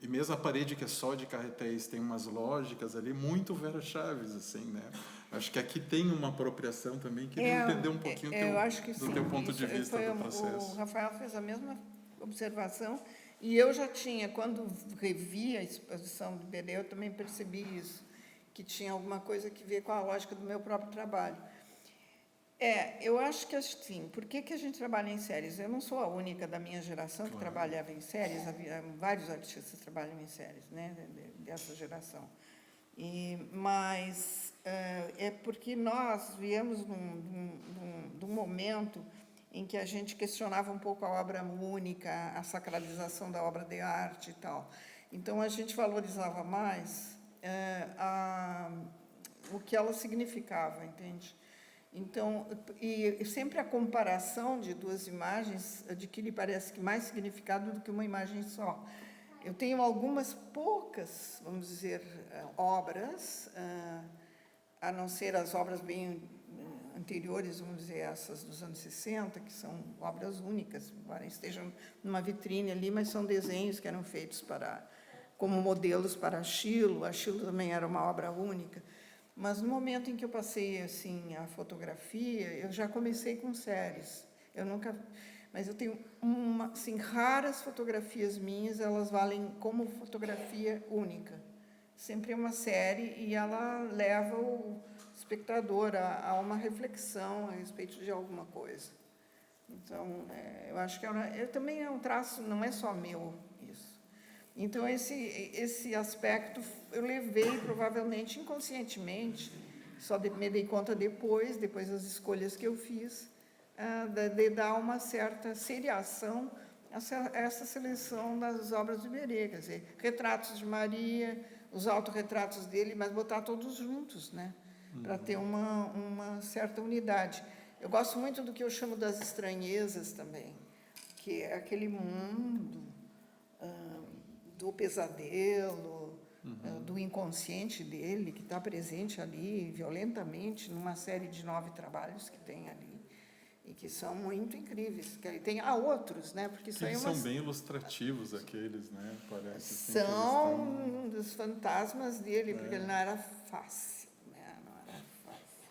e mesmo a parede que é só de carretéis tem umas lógicas ali, muito Vera Chaves, assim, né? Acho que aqui tem uma apropriação também, queria entender um pouquinho eu acho que do sim. teu ponto de Isso vista foi do processo. O Rafael fez a mesma observação, e eu já tinha, quando revi a exposição do Iberê, eu também percebi isso, que tinha alguma coisa que ver com a lógica do meu próprio trabalho. Eu acho que assim, por que a gente trabalha em séries? Eu não sou a única da minha geração que trabalhava em séries, havia vários artistas que trabalham em séries, né, dessa geração. Mas é porque nós viemos de um momento em que a gente questionava um pouco a obra única, a sacralização da obra de arte e tal. Então, a gente valorizava mais o que ela significava, entende? Então, e sempre a comparação de duas imagens adquire, parece que, mais significado do que uma imagem só. Eu tenho algumas poucas, vamos dizer, obras, a não ser as obras bem anteriores, vamos dizer, essas dos anos 60, que são obras únicas, embora estejam numa vitrine ali, mas são desenhos que eram feitos como modelos para a Chilo também era uma obra única. Mas no momento em que eu passei assim a fotografia, eu já comecei com séries. Mas eu tenho assim, raras fotografias minhas, elas valem como fotografia única. Sempre é uma série e ela leva o espectador a uma reflexão a respeito de alguma coisa. Então, eu acho que também é um traço, não é só meu isso. Então, esse aspecto eu levei, provavelmente, inconscientemente, só me dei conta depois das escolhas que eu fiz, de dar uma certa seriação a essa seleção das obras do Iberê, quer dizer, retratos de Maria, os autorretratos dele, mas botar todos juntos, né, para ter uma certa unidade. Eu gosto muito do que eu chamo das estranhezas também, que é aquele mundo do pesadelo, do inconsciente dele, que está presente ali violentamente numa série de 9 trabalhos que tem ali, e que são muito incríveis. Tem outros, né? Porque isso aí são bem ilustrativos aqueles, né? Parece assim, são dos fantasmas dele, porque ele não era fácil, né? Não era fácil.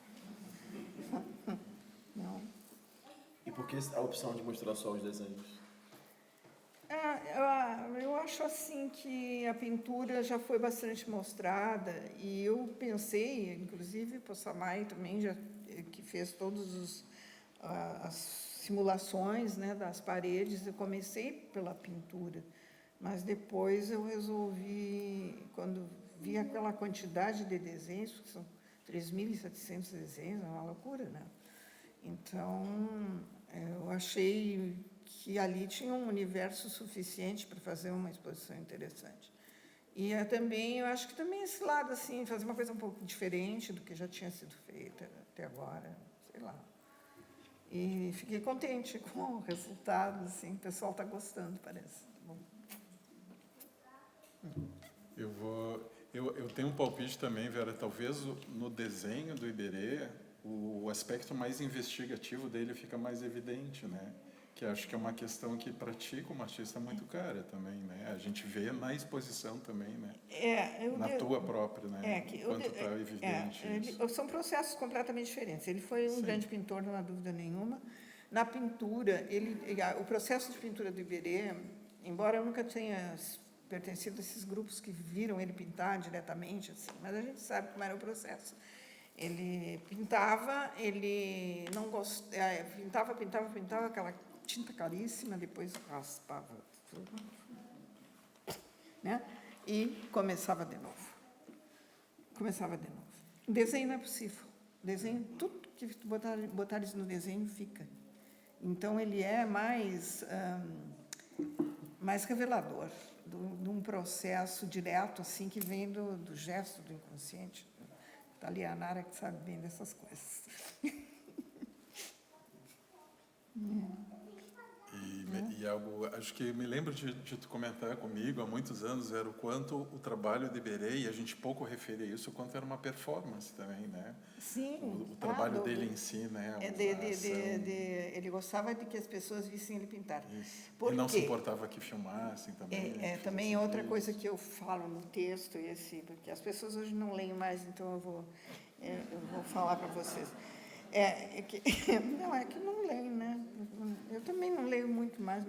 Não. E por que a opção de mostrar só os desenhos? Eu acho assim que a pintura já foi bastante mostrada e eu pensei, inclusive o Possamay também, que fez todas as simulações, né, das paredes, eu comecei pela pintura, mas depois eu resolvi, quando vi aquela quantidade de desenhos, que são 3.700 desenhos, é uma loucura, né? Então, eu achei que ali tinha um universo suficiente para fazer uma exposição interessante. E eu acho que também esse lado, assim, fazer uma coisa um pouco diferente do que já tinha sido feita até agora, sei lá. E fiquei contente com o resultado, assim, o pessoal está gostando, parece. Bom. Eu tenho um palpite também, Vera, talvez no desenho do Iberê, o aspecto mais investigativo dele fica mais evidente, né? Que acho que é uma questão que para ti, como artista, é muito cara também, né? A gente vê na exposição também, né? Tua própria, né? Quanto está evidente isso. São processos completamente diferentes. Ele foi um grande pintor, não há dúvida nenhuma. Na pintura, o processo de pintura do Iberê, embora eu nunca tenha pertencido a esses grupos que viram ele pintar diretamente, assim, mas a gente sabe como era o processo. Ele pintava, ele não gostava, pintava aquela tinta caríssima, depois raspava tudo, né? E começava de novo. Desenho não é possível. Desenho, tudo que botares no desenho fica. Então, ele é mais revelador de um processo direto, assim, que vem do gesto do inconsciente. Está ali a Nara, que sabe bem dessas coisas. E E algo, acho que me lembro de tu comentar comigo há muitos anos, era o quanto o trabalho de Iberê, e a gente pouco refere a isso, o quanto era uma performance também, né? Sim. O trabalho dele em si, né? Ele gostava de que as pessoas vissem ele pintar. Isso. Por E não quê? se importava que filmassem também. Também outra coisa que eu falo no texto, porque as pessoas hoje não leem mais, então eu vou falar para vocês. É que não leem, né? Eu também não leio muito mais,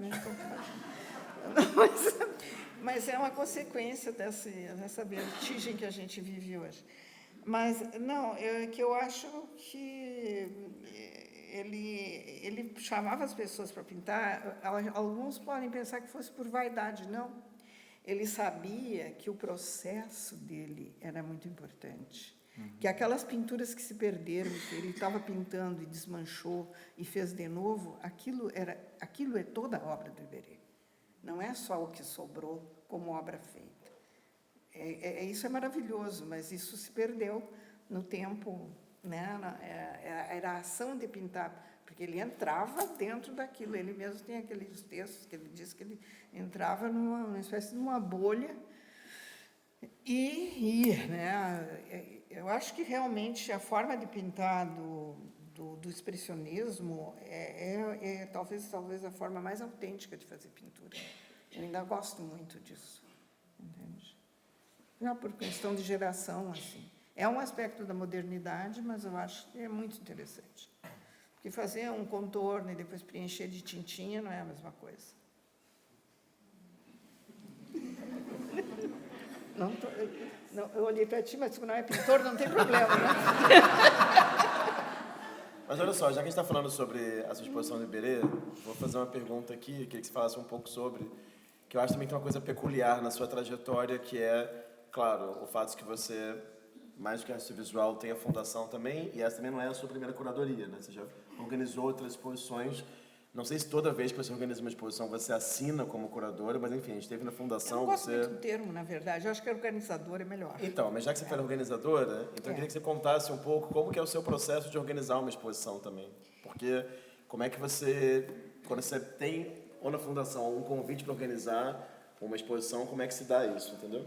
mas é uma consequência dessa vertigem que a gente vive hoje. Mas, não, que eu acho que ele chamava as pessoas para pintar, alguns podem pensar que fosse por vaidade, não. Ele sabia que o processo dele era muito importante. Que aquelas pinturas que se perderam, que ele estava pintando e desmanchou e fez de novo, aquilo é toda a obra do Iberê. Não é só o que sobrou como obra feita. Isso é maravilhoso, mas isso se perdeu no tempo, né? Era a ação de pintar, porque ele entrava dentro daquilo. Ele mesmo tem aqueles textos que ele diz que ele entrava numa espécie de uma bolha e ia, né? Eu acho que realmente a forma de pintar do expressionismo talvez a forma mais autêntica de fazer pintura. Eu ainda gosto muito disso, entende? Já por questão de geração, assim. É um aspecto da modernidade, mas eu acho que é muito interessante. Porque fazer um contorno e depois preencher de tintinha não é a mesma coisa. Eu olhei para ti, mas se não é pintor, não tem problema, né? Mas olha só, já que a gente está falando sobre essa exposição do Iberê, vou fazer uma pergunta aqui, queria que você falasse um pouco sobre, que eu acho também que tem uma coisa peculiar na sua trajetória, que é, claro, o fato de que você, mais do que arte visual, tem a fundação também, e essa também não é a sua primeira curadoria, né? Você já organizou outras exposições. Não sei se toda vez que você organiza uma exposição você assina como curadora, mas enfim, a gente esteve na fundação. Eu não gosto muito do termo, na verdade. Eu acho que organizadora é melhor. Então, mas já que você foi organizadora, então eu queria que você contasse um pouco como que é o seu processo de organizar uma exposição também. Porque como é que você, quando você tem, ou na fundação, um convite para organizar uma exposição, como é que se dá isso, entendeu?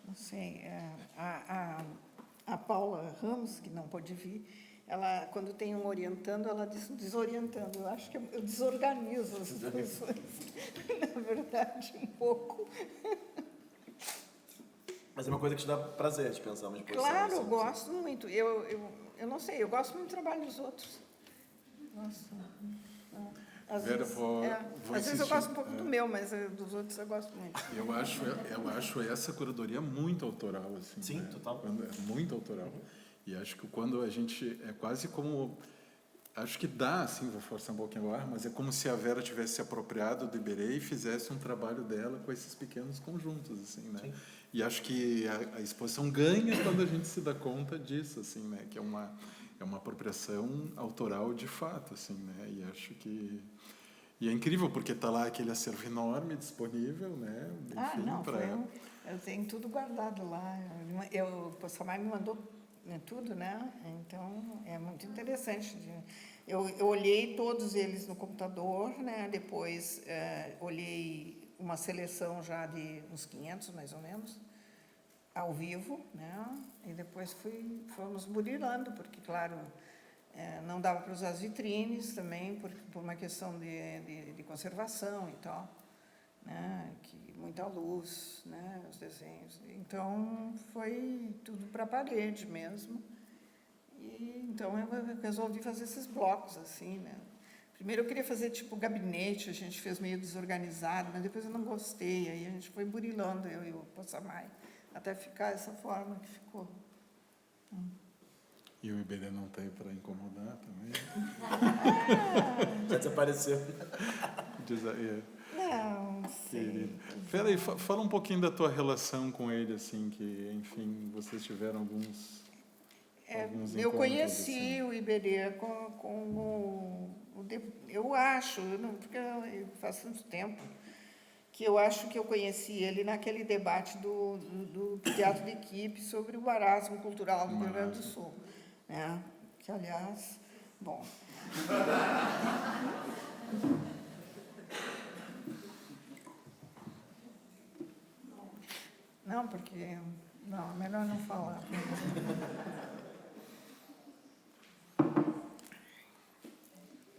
Não sei. A Paula Ramos, que não pôde vir, ela, quando tem um orientando, ela diz desorientando. Eu acho que eu desorganizo as exposições, na verdade, um pouco. Mas é uma coisa que te dá prazer de pensar uma exposição. Claro, assim, eu gosto muito. Eu não sei, eu gosto muito do trabalho dos outros. Gosto. Às Vera, vezes, vou às vezes eu gosto um pouco do meu, mas dos outros eu gosto muito. Eu acho essa curadoria muito autoral, assim. Sim, né? total. É muito autoral. E acho que quando a gente... É quase como... Acho que dá, assim, vou forçar um pouquinho o ar, mas é como se a Vera tivesse se apropriado do Iberê e fizesse um trabalho dela com esses pequenos conjuntos, assim, né? Sim. E acho que a exposição ganha quando a gente se dá conta disso, assim, né? Que é uma apropriação autoral de fato, assim, né? E acho que... E é incrível, porque está lá aquele acervo enorme disponível, né? Enfim, eu tenho tudo guardado lá. O Samar me mandou tudo, né? Então, é muito interessante. Eu olhei todos eles no computador, né? Depois olhei uma seleção já de uns 500, mais ou menos, ao vivo, né? E depois fomos burilando, porque, claro, não dava para usar as vitrines também, por uma questão de conservação e tal, né? Muita luz, né? Os desenhos. Então, foi tudo para a parede mesmo. E, então, eu resolvi fazer esses blocos, assim, né? Primeiro eu queria fazer tipo gabinete, a gente fez meio desorganizado, mas depois eu não gostei, aí a gente foi burilando, eu e o Possamay, até ficar essa forma que ficou. E o Iberê não está aí para incomodar também? Já desapareceu. Não sei. Peraí, fala um pouquinho da tua relação com ele, assim, que, enfim, vocês tiveram alguns eu conheci assim. o Iberê eu acho, porque faz tanto tempo, que eu acho que eu conheci ele naquele debate do Teatro de Equipe sobre o marasmo cultural do Rio Grande do Sul. Né? Que, aliás, bom... Não, porque... Não, é melhor não falar.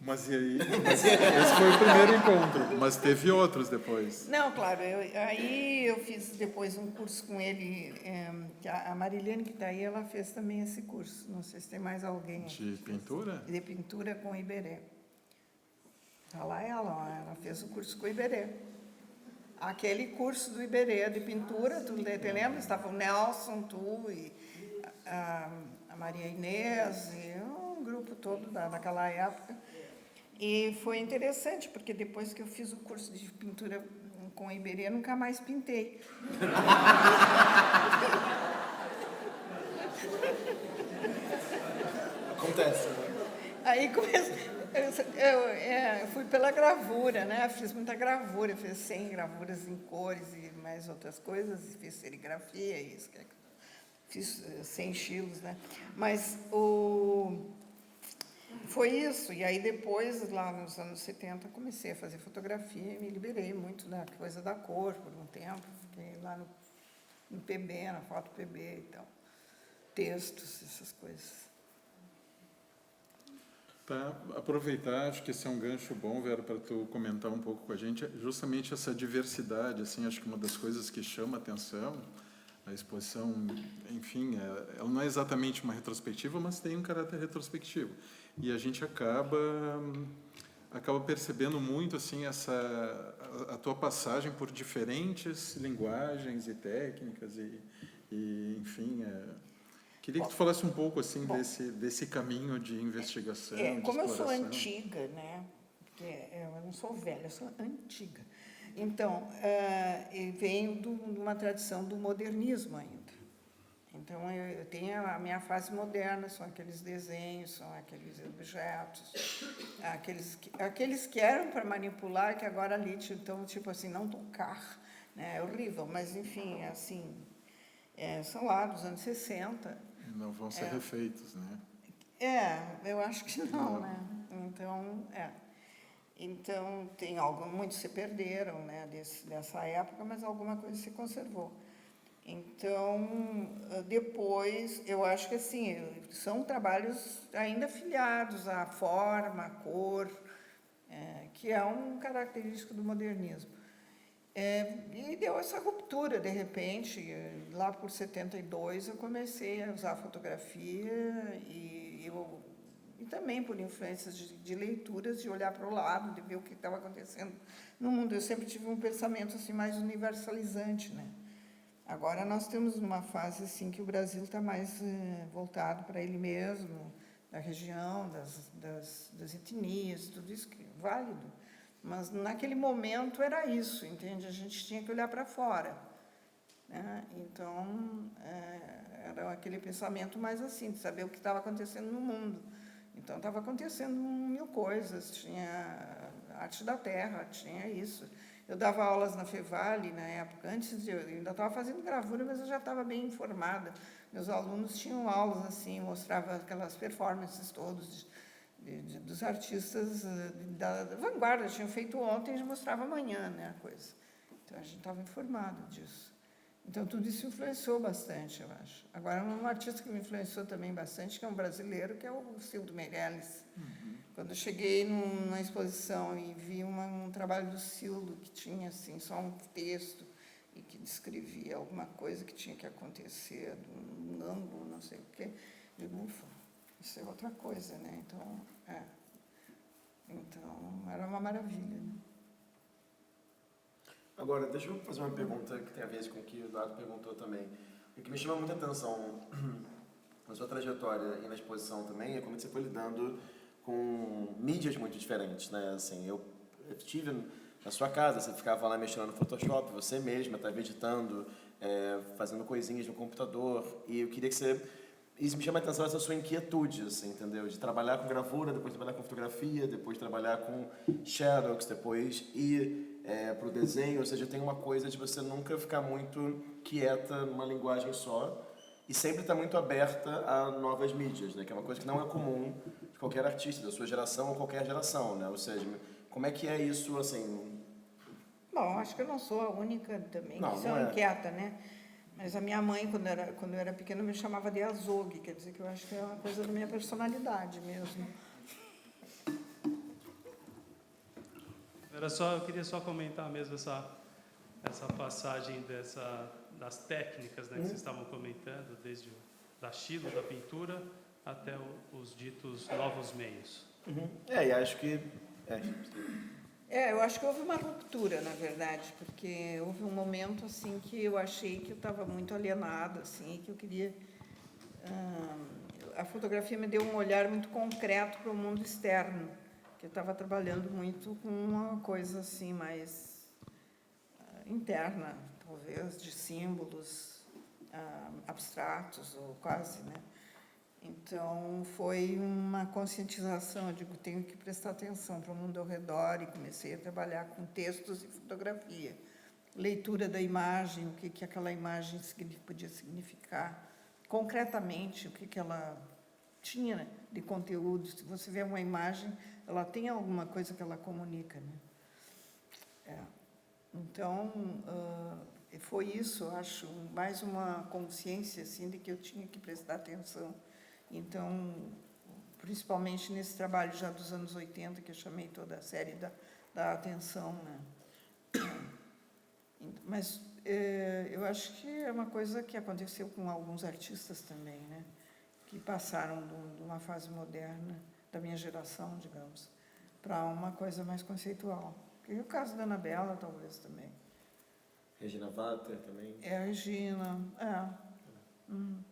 Mas e aí? Esse foi o primeiro encontro, mas teve outros depois. Não, claro, aí eu fiz depois um curso com ele, que a Marilene que está aí, ela fez também esse curso, não sei se tem mais alguém. De pintura? De pintura com Iberê. Está lá ela, ó, ela fez o curso com o Iberê. Aquele curso do Iberê de pintura, tu te lembra? Estava o Nelson, tu e a Maria Inês, e um grupo todo daquela época. E foi interessante, porque depois que eu fiz o curso de pintura com o Iberê, eu nunca mais pintei. Acontece, né? Aí eu fui pela gravura, né? Fiz muita gravura, fiz 100 gravuras em cores e mais outras coisas, fiz serigrafia, isso, fiz 100 estilos, né? Mas foi isso, e aí depois, lá nos anos 70, comecei a fazer fotografia e me liberei muito da coisa da cor por um tempo, fiquei lá no PB, na foto PB e tal, textos, essas coisas. Tá, aproveitar, acho que esse é um gancho bom, Vera, para tu comentar um pouco com a gente, justamente essa diversidade, assim, acho que uma das coisas que chama a atenção, a exposição, enfim, ela não é exatamente uma retrospectiva, mas tem um caráter retrospectivo. E a gente acaba percebendo muito, assim, a tua passagem por diferentes linguagens e técnicas e enfim, queria que tu falasse um pouco assim desse caminho de investigação, de como exploração. eu sou antiga, né? Porque eu não sou velha, eu sou antiga. Então, eu venho de uma tradição do modernismo ainda. Então, eu tenho a minha fase moderna, são aqueles desenhos, são aqueles objetos, aqueles que eram para manipular, que agora ali, então, tipo assim, não tocar, né? É horrível, mas, enfim, assim, são lá dos anos 60. Não vão ser refeitos, né? Eu acho que não, né? Então, tem muitos se perderam, né, dessa época, mas alguma coisa se conservou. Então, depois, eu acho que assim, são trabalhos ainda filiados à forma, à cor, que é um característico do modernismo. E deu essa ruptura, de repente, lá por 72 eu comecei a usar fotografia e também por influências de leituras, de olhar para o lado, de ver o que estava acontecendo no mundo. Eu sempre tive um pensamento assim, mais universalizante, né? Agora nós temos uma fase assim, que o Brasil está mais voltado para ele mesmo, da região, das etnias, tudo isso que é válido. Mas naquele momento era isso, entende? A gente tinha que olhar para fora, né? Então, era aquele pensamento mais assim, de saber o que estava acontecendo no mundo. Então, estava acontecendo mil coisas, tinha arte da terra, tinha isso. Eu dava aulas na Fevale, na época, eu ainda estava fazendo gravura, mas eu já estava bem informada. Meus alunos tinham aulas assim, mostrava aquelas performances todas dos artistas da vanguarda, tinham feito ontem e mostrava amanhã, né, a coisa. Então, a gente estava informado disso. Então, tudo isso influenciou bastante, eu acho. Agora, um artista que me influenciou também bastante, que é um brasileiro, que é o Cildo Meirelles. Quando eu cheguei numa exposição e vi um trabalho do Cildo, que tinha assim, só um texto, e que descrevia alguma coisa que tinha que acontecer, um ângulo, não sei o quê, eu digo, ufa, isso é outra coisa, né? Então, era uma maravilha, né? Agora, deixa eu fazer uma pergunta que tem a ver com o que o Eduardo perguntou também. O que me chama muita atenção na sua trajetória e na exposição também é como você foi lidando com mídias muito diferentes, né? Assim, eu estive na sua casa, você ficava lá mexendo no Photoshop, você mesma estava editando, fazendo coisinhas no computador, e eu queria que você... Isso me chama a atenção, essa sua inquietude, assim, entendeu? De trabalhar com gravura, depois trabalhar com fotografia, depois trabalhar com shadows, depois ir para o desenho, ou seja, tem uma coisa de você nunca ficar muito quieta numa linguagem só e sempre estar muito aberta a novas mídias, né? Que é uma coisa que não é comum de qualquer artista, da sua geração ou qualquer geração, né? Ou seja, como é que é isso, assim... Bom, acho que eu não sou a única também Não, que sou não é. inquieta, né? Mas a minha mãe, quando eu era pequena, me chamava de azogue, quer dizer que eu acho que é uma coisa da minha personalidade mesmo. Eu queria só comentar mesmo essa passagem das técnicas, né, que vocês estavam comentando, desde o dachilo, da pintura, até os ditos novos meios. E acho que... Eu acho que houve uma ruptura, na verdade, porque houve um momento assim que eu achei que eu estava muito alienada, assim, que eu queria... a fotografia me deu um olhar muito concreto para o mundo externo, que eu estava trabalhando muito com uma coisa assim mais interna, talvez, de símbolos abstratos, ou quase, né? Então, foi uma conscientização, eu digo, tenho que prestar atenção para o mundo ao redor, e comecei a trabalhar com textos e fotografia. Leitura da imagem, o que aquela imagem podia significar, concretamente, o que ela tinha de conteúdo. Se você vê uma imagem, ela tem alguma coisa que ela comunica, né? Então, foi isso, eu acho, mais uma consciência assim, de que eu tinha que prestar atenção. Então, principalmente nesse trabalho já dos anos 80, que eu chamei toda a série da atenção, né? Mas eu acho que é uma coisa que aconteceu com alguns artistas também, né? Que passaram de uma fase moderna, da minha geração, digamos, para uma coisa mais conceitual. E o caso da Anabela, talvez, também. Regina Vater também. A Regina,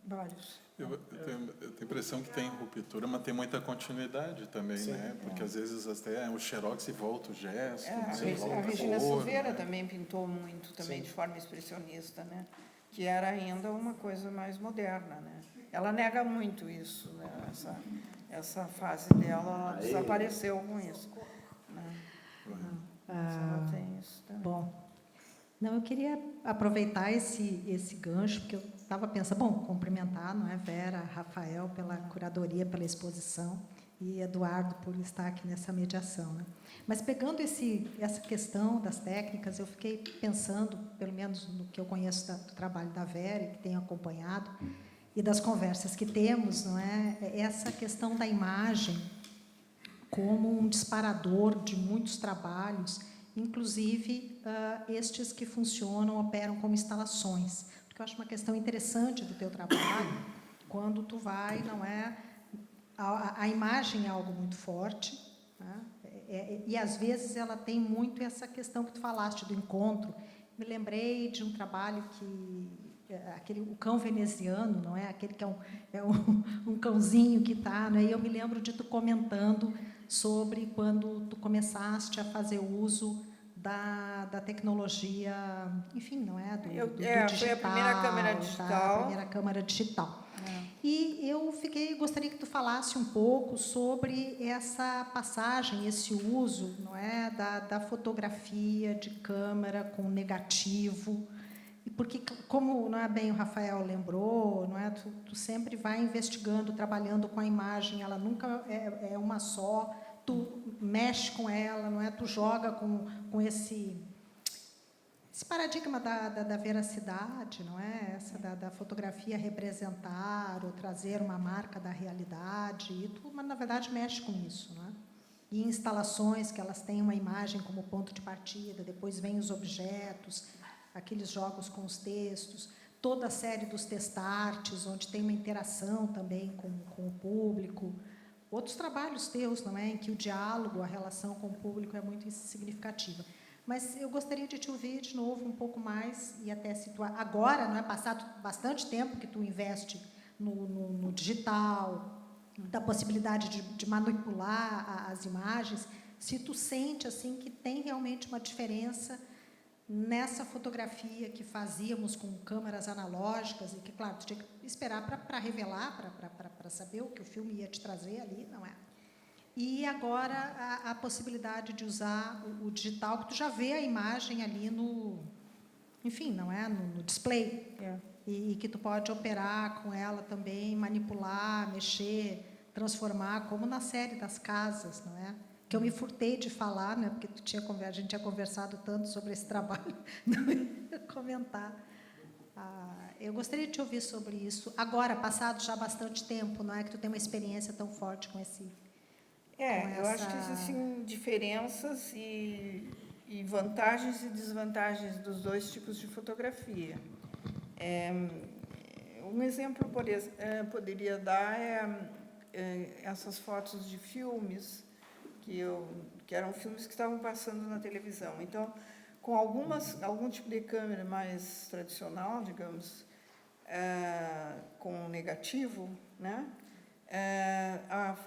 vários. Eu tenho a impressão que tem ruptura, mas tem muita continuidade também, Sim. né? Porque às vezes até o xerox e volta o gesto, A volta a Regina cor, Silveira né? também pintou muito, também Sim. de forma expressionista, né? Que era ainda uma coisa mais moderna, né? Ela nega muito isso, né? Essa fase dela, ela desapareceu com isso, né? Ela tem isso também. Bom, não, eu queria aproveitar esse gancho, porque eu estava pensando, cumprimentar, não é, Vera, Rafael pela curadoria, pela exposição, e Eduardo por estar aqui nessa mediação, né? Mas pegando essa questão das técnicas, eu fiquei pensando, pelo menos no que eu conheço do trabalho da Vera, que tenho acompanhado, e das conversas que temos, não é, essa questão da imagem como um disparador de muitos trabalhos, inclusive estes que funcionam, operam como instalações. Porque eu acho uma questão interessante do teu trabalho, quando tu vai, não é, a imagem é algo muito forte, né? E às vezes ela tem muito essa questão que tu falaste do encontro. Me lembrei de um trabalho o cão veneziano, não é? Aquele que é um cãozinho que está, né? E eu me lembro de tu comentando sobre quando tu começaste a fazer uso da tecnologia, enfim, não é? Do digital. Foi a primeira câmera digital. A primeira câmera digital. E eu gostaria que tu falasse um pouco sobre essa passagem, esse uso, não é, da fotografia de câmera com negativo. E porque, como não é bem o Rafael lembrou, não é, tu sempre vai investigando, trabalhando com a imagem, ela nunca é uma só. Tu mexe com ela, não é? Tu joga com esse paradigma da veracidade, não é? Essa da fotografia representar ou trazer uma marca da realidade, e tu, mas, na verdade, mexe com isso, não é? E instalações que elas têm uma imagem como ponto de partida, depois vêm os objetos, aqueles jogos com os textos, toda a série dos testartes, onde tem uma interação também com o público. Outros trabalhos teus, não é? Em que o diálogo, a relação com o público é muito significativa. Mas eu gostaria de te ouvir de novo um pouco mais e até situar. Agora, não é, passado bastante tempo que tu investe no digital, da possibilidade de manipular as imagens, se tu sente assim que tem realmente uma diferença nessa fotografia que fazíamos com câmeras analógicas, e que, claro, tu tinha que esperar para revelar, para saber o que o filme ia te trazer ali, não é? E agora a possibilidade de usar o digital, que tu já vê a imagem ali enfim, não é? No display. E que tu pode operar com ela também, manipular, mexer, transformar, como na série das casas, não é? Que eu me furtei de falar, né? Porque a gente tinha conversado tanto sobre esse trabalho, não ia comentar Eu gostaria de te ouvir sobre isso. Agora, passado já bastante tempo, não é que tu tem uma experiência tão forte com esse... Eu acho que existem diferenças e vantagens e desvantagens dos dois tipos de fotografia. Um exemplo poderia dar essas fotos de filmes que eram filmes que estavam passando na televisão. Então, com algum tipo de câmera mais tradicional, digamos, com negativo, né?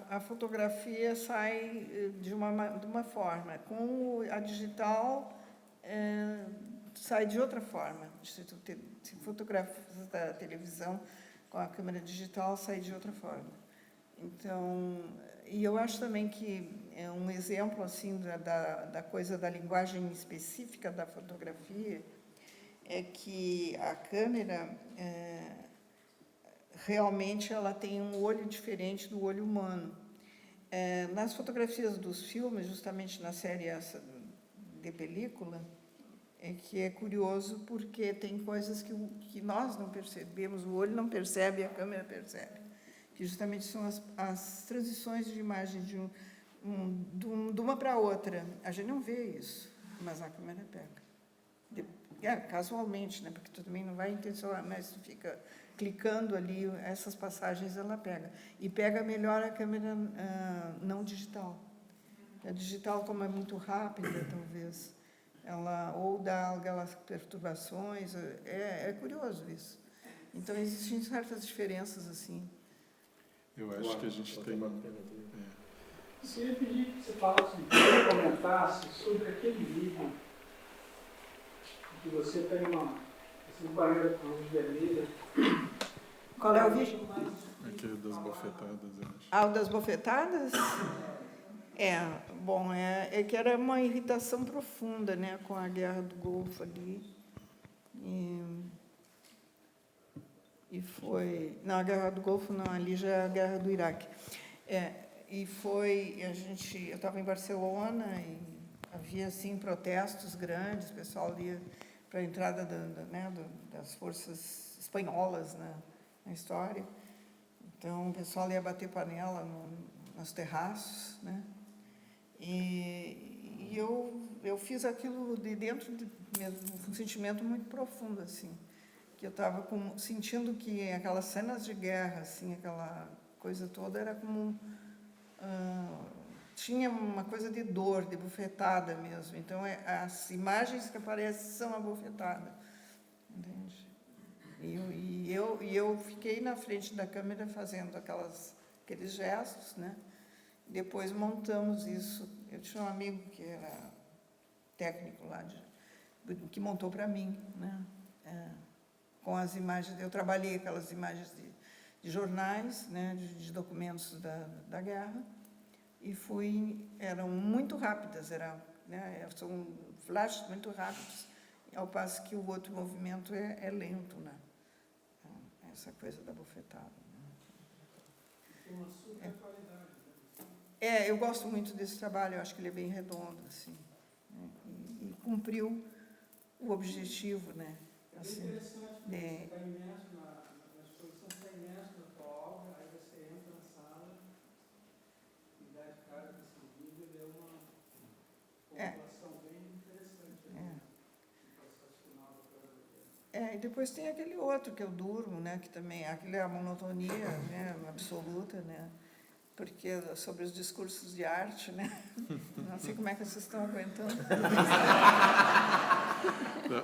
A fotografia sai de uma forma. Com a digital, sai de outra forma. Se fotografas da televisão com a câmera digital, sai de outra forma. Então, e eu acho também que é um exemplo assim da coisa da linguagem específica da fotografia é que a câmera realmente ela tem um olho diferente do olho humano. Nas fotografias dos filmes, justamente na série essa de película, que é curioso porque tem coisas que nós não percebemos, o olho não percebe e a câmera percebe, que justamente são as transições de imagem de uma para outra. A gente não vê isso, mas a câmera pega. Casualmente, né? Porque tu também não vai intencionar, mas tu fica clicando ali, essas passagens ela pega. E pega melhor a câmera não digital. A digital, como é muito rápida, talvez, ela ou dá aquelas perturbações. É curioso isso. Então, existem certas diferenças, assim. Eu acho que a gente tem... Eu queria pedir que você comentasse sobre aquele vídeo que você tem uma barreira com luz vermelha. Qual é o vídeo? Aqui das bofetadas, eu acho. O das bofetadas? Bom, é que era uma irritação profunda, né, com a Guerra do Golfo ali. E foi... Não, a Guerra do Golfo não, ali já é a Guerra do Iraque. E foi... Eu estava em Barcelona e havia, assim, protestos grandes, o pessoal ia para a entrada das forças espanholas na história. Então, o pessoal ia bater panela nos terraços, né? E eu fiz aquilo de dentro mesmo, um sentimento muito profundo, assim, que eu estava sentindo que aquelas cenas de guerra, assim, aquela coisa toda, era como... tinha uma coisa de dor, de bufetada mesmo. Então, as imagens que aparecem são a bufetada. Entende? E eu fiquei na frente da câmera fazendo aqueles gestos, né? Depois montamos isso. Eu tinha um amigo que era técnico lá, que montou para mim, né? Com as imagens. Eu trabalhei aquelas imagens de jornais, né? De documentos da guerra. E eram muito rápidas, né? São flashes muito rápidos, ao passo que o outro movimento é lento, né? Essa coisa da bofetada. Tem uma super qualidade. Eu gosto muito desse trabalho, eu acho que ele é bem redondo, assim, né? E cumpriu o objetivo, né? Assim, é interessante, você está imerso na exposição, você está imerso na tua obra, aí você entra na sala e dá de cara com esse vídeo, ele é uma população bem interessante. Né? E depois tem aquele outro, que é o Durmo, né? Que também, aquele é a monotonia, né? Absoluta, né? Porque é sobre os discursos de arte, né? Não sei como é que vocês estão aguentando.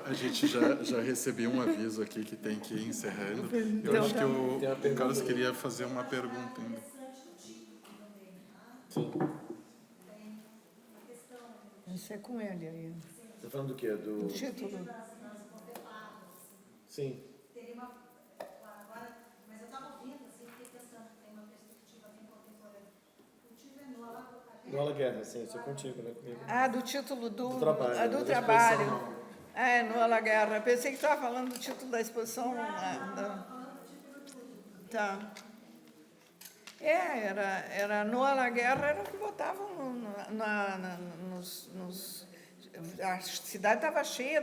A gente já recebeu um aviso aqui que tem que ir encerrando. Eu acho que o Carlos queria fazer uma pergunta ainda. Sim. Isso é com ele aí. Você está falando do quê? O título. Sim. Agora, mas eu estava ouvindo, assim, fiquei pensando que tem uma perspectiva bem contemporânea. O título é Nola Guerra, sim, isso é contigo, né? Comigo. Do título do trabalho. do trabalho. Nola Guerra. Pensei que estava falando do título da exposição. Tá. Era Nola Guerra, era o que botavam nos... A cidade estava cheia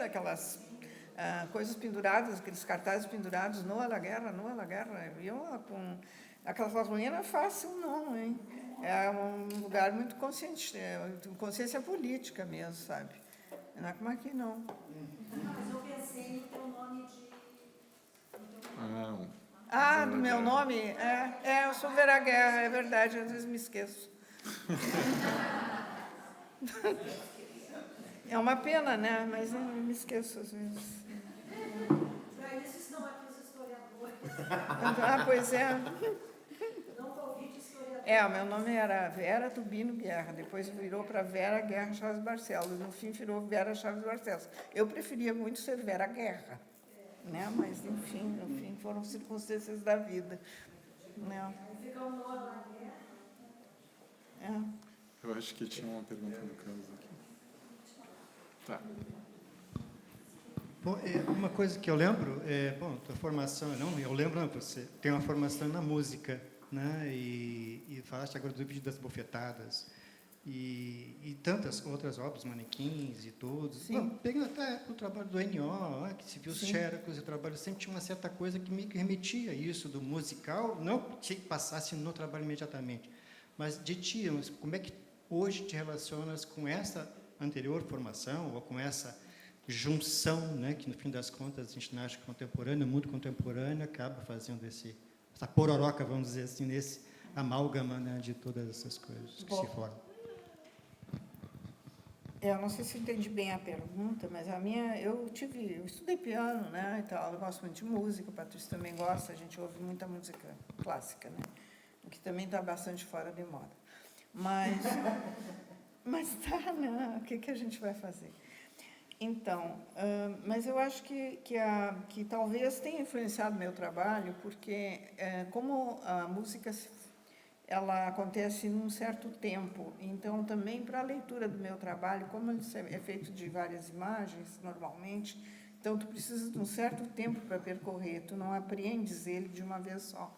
coisas penduradas, aqueles cartazes pendurados, não à guerra, não à guerra. Eu, com aquela ruína não é fácil, não, hein? É um lugar muito consciente, consciência política mesmo, sabe? Não é como aqui, não. Mas eu pensei no teu nome de... Do meu nome? Eu sou Vera Guerra, é verdade, às vezes me esqueço. É uma pena, né? Mas eu me esqueço às vezes. Para isso estão aqui os historiadores. Pois é. Não convide historiadores. O meu nome era Vera Tubino Guerra, depois virou para Vera Guerra Chaves Barcelos, no fim virou Vera Chaves Barcelos. Eu preferia muito ser Vera Guerra, né? Mas, enfim, no fim foram circunstâncias da vida. Né? Fica o nome na guerra. Eu acho que tinha uma pergunta no caso aqui. Tá. Bom, uma coisa que eu lembro, tua formação, eu lembro, você tem uma formação na música, né? E falaste agora do vídeo das bofetadas e tantas outras obras, manequins e todos. Sim. Pegando até o trabalho do N.O., que se viu os xerocos, o trabalho sempre tinha uma certa coisa que me remetia a isso do musical, não que passasse no trabalho imediatamente, mas de ti, como é que hoje te relacionas com essa anterior formação ou com essa junção, né, que no fim das contas a ginástica contemporânea, o mundo contemporâneo acaba fazendo essa pororoca, vamos dizer assim, nesse amálgama, né, de todas essas coisas que se formam. Eu não sei se entendi bem a pergunta, mas eu estudei piano, né, e tal, eu gosto muito de música, o Patrício também gosta, a gente ouve muita música clássica, né, o que também está bastante fora de moda. Mas tá, né, o que a gente vai fazer? Então, mas eu acho que talvez tenha influenciado meu trabalho, porque como a música ela acontece num certo tempo, então também para a leitura do meu trabalho, como ele é feito de várias imagens normalmente, então tu precisa de um certo tempo para percorrer, tu não apreendes ele de uma vez só,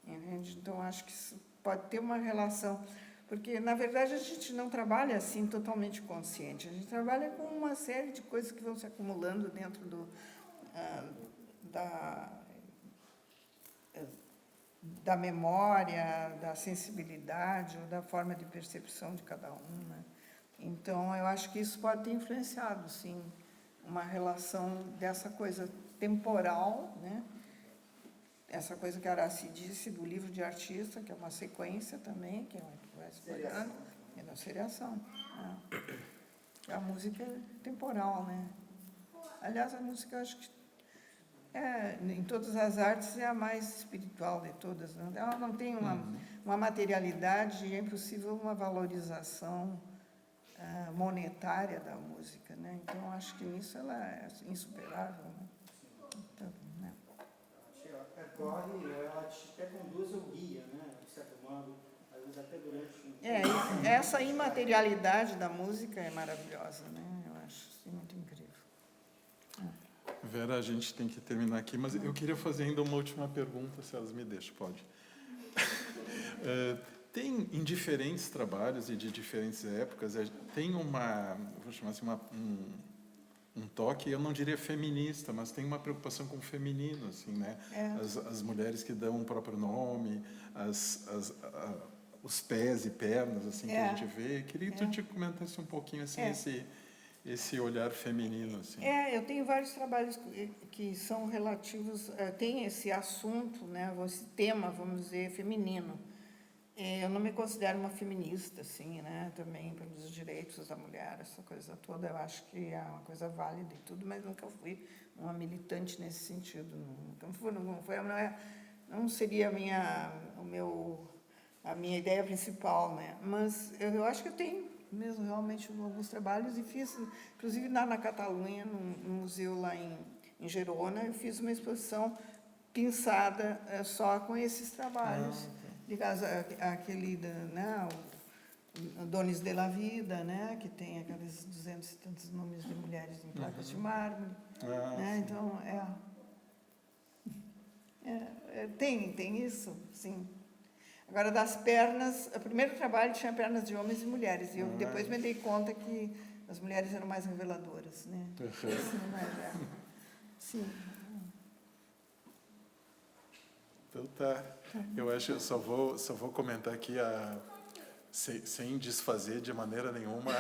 entende? Então acho que isso pode ter uma relação. Porque, na verdade, a gente não trabalha assim totalmente consciente. A gente trabalha com uma série de coisas que vão se acumulando dentro da memória, da sensibilidade ou da forma de percepção de cada um, né? Então, eu acho que isso pode ter influenciado, sim, uma relação dessa coisa temporal, né? Essa coisa que a Aracy disse do livro de artista, que é uma sequência também, que vai se olhando, é da seriação. A música é temporal, né? Aliás, a música, eu acho que em todas as artes, é a mais espiritual de todas. Né? Ela não tem uma materialidade, é impossível uma valorização monetária da música. Né? Então, acho que nisso ela é insuperável. Né? Então, né? Ela te até conduz ou guia, né? De certo modo, às vezes até durante essa imaterialidade da música é maravilhosa, né? Eu acho assim, muito incrível. Vera, a gente tem que terminar aqui, mas eu queria fazer ainda uma última pergunta, se elas me deixam, pode. Tem, em diferentes trabalhos e de diferentes épocas, tem vou chamar assim, um toque, eu não diria feminista, mas tem uma preocupação com o feminino, assim, né? As mulheres que dão o próprio nome, os pés e pernas, assim, que a gente vê. Queria que tu te comentasse um pouquinho, assim, esse olhar feminino, assim. Eu tenho vários trabalhos que são relativos, tem esse assunto, né, esse tema, vamos dizer, feminino. Eu não me considero uma feminista, assim, né, também pelos direitos da mulher, essa coisa toda, eu acho que é uma coisa válida e tudo, mas nunca fui uma militante nesse sentido, não seria a minha ideia principal, né, mas eu acho que eu tenho mesmo realmente alguns trabalhos e fiz, inclusive na Catalunha, no museu lá em Gerona, eu fiz uma exposição pinçada só com esses trabalhos. Ligados àquele, né, o Dones de la Vida, né, que tem aqueles 200 e tantos nomes de mulheres em placas de mármore. Né, então, tem isso, sim. Agora, das pernas, o primeiro trabalho tinha pernas de homens e mulheres, e eu depois me dei conta que as mulheres eram mais reveladoras, né? Assim, Sim. Então tá. Eu acho que eu só vou comentar aqui, sem desfazer de maneira nenhuma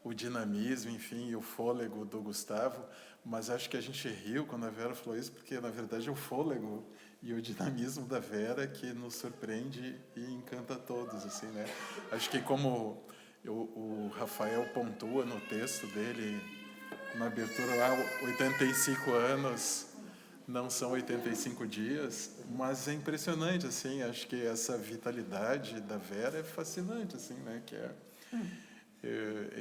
o dinamismo, enfim, e o fôlego do Gustavo, mas acho que a gente riu quando a Vera falou isso, porque, na verdade, é o fôlego e o dinamismo da Vera que nos surpreende e encanta a todos, assim, né? Acho que como o Rafael pontua no texto dele, na abertura lá, 85 anos não são 85 dias, mas é impressionante, assim, acho que essa vitalidade da Vera é fascinante, assim, né,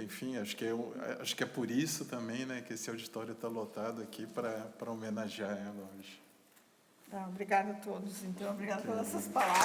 enfim, acho que é por isso também, né, que esse auditório está lotado aqui para homenagear ela hoje. Obrigada a todos, então, obrigada pelas essas palavras.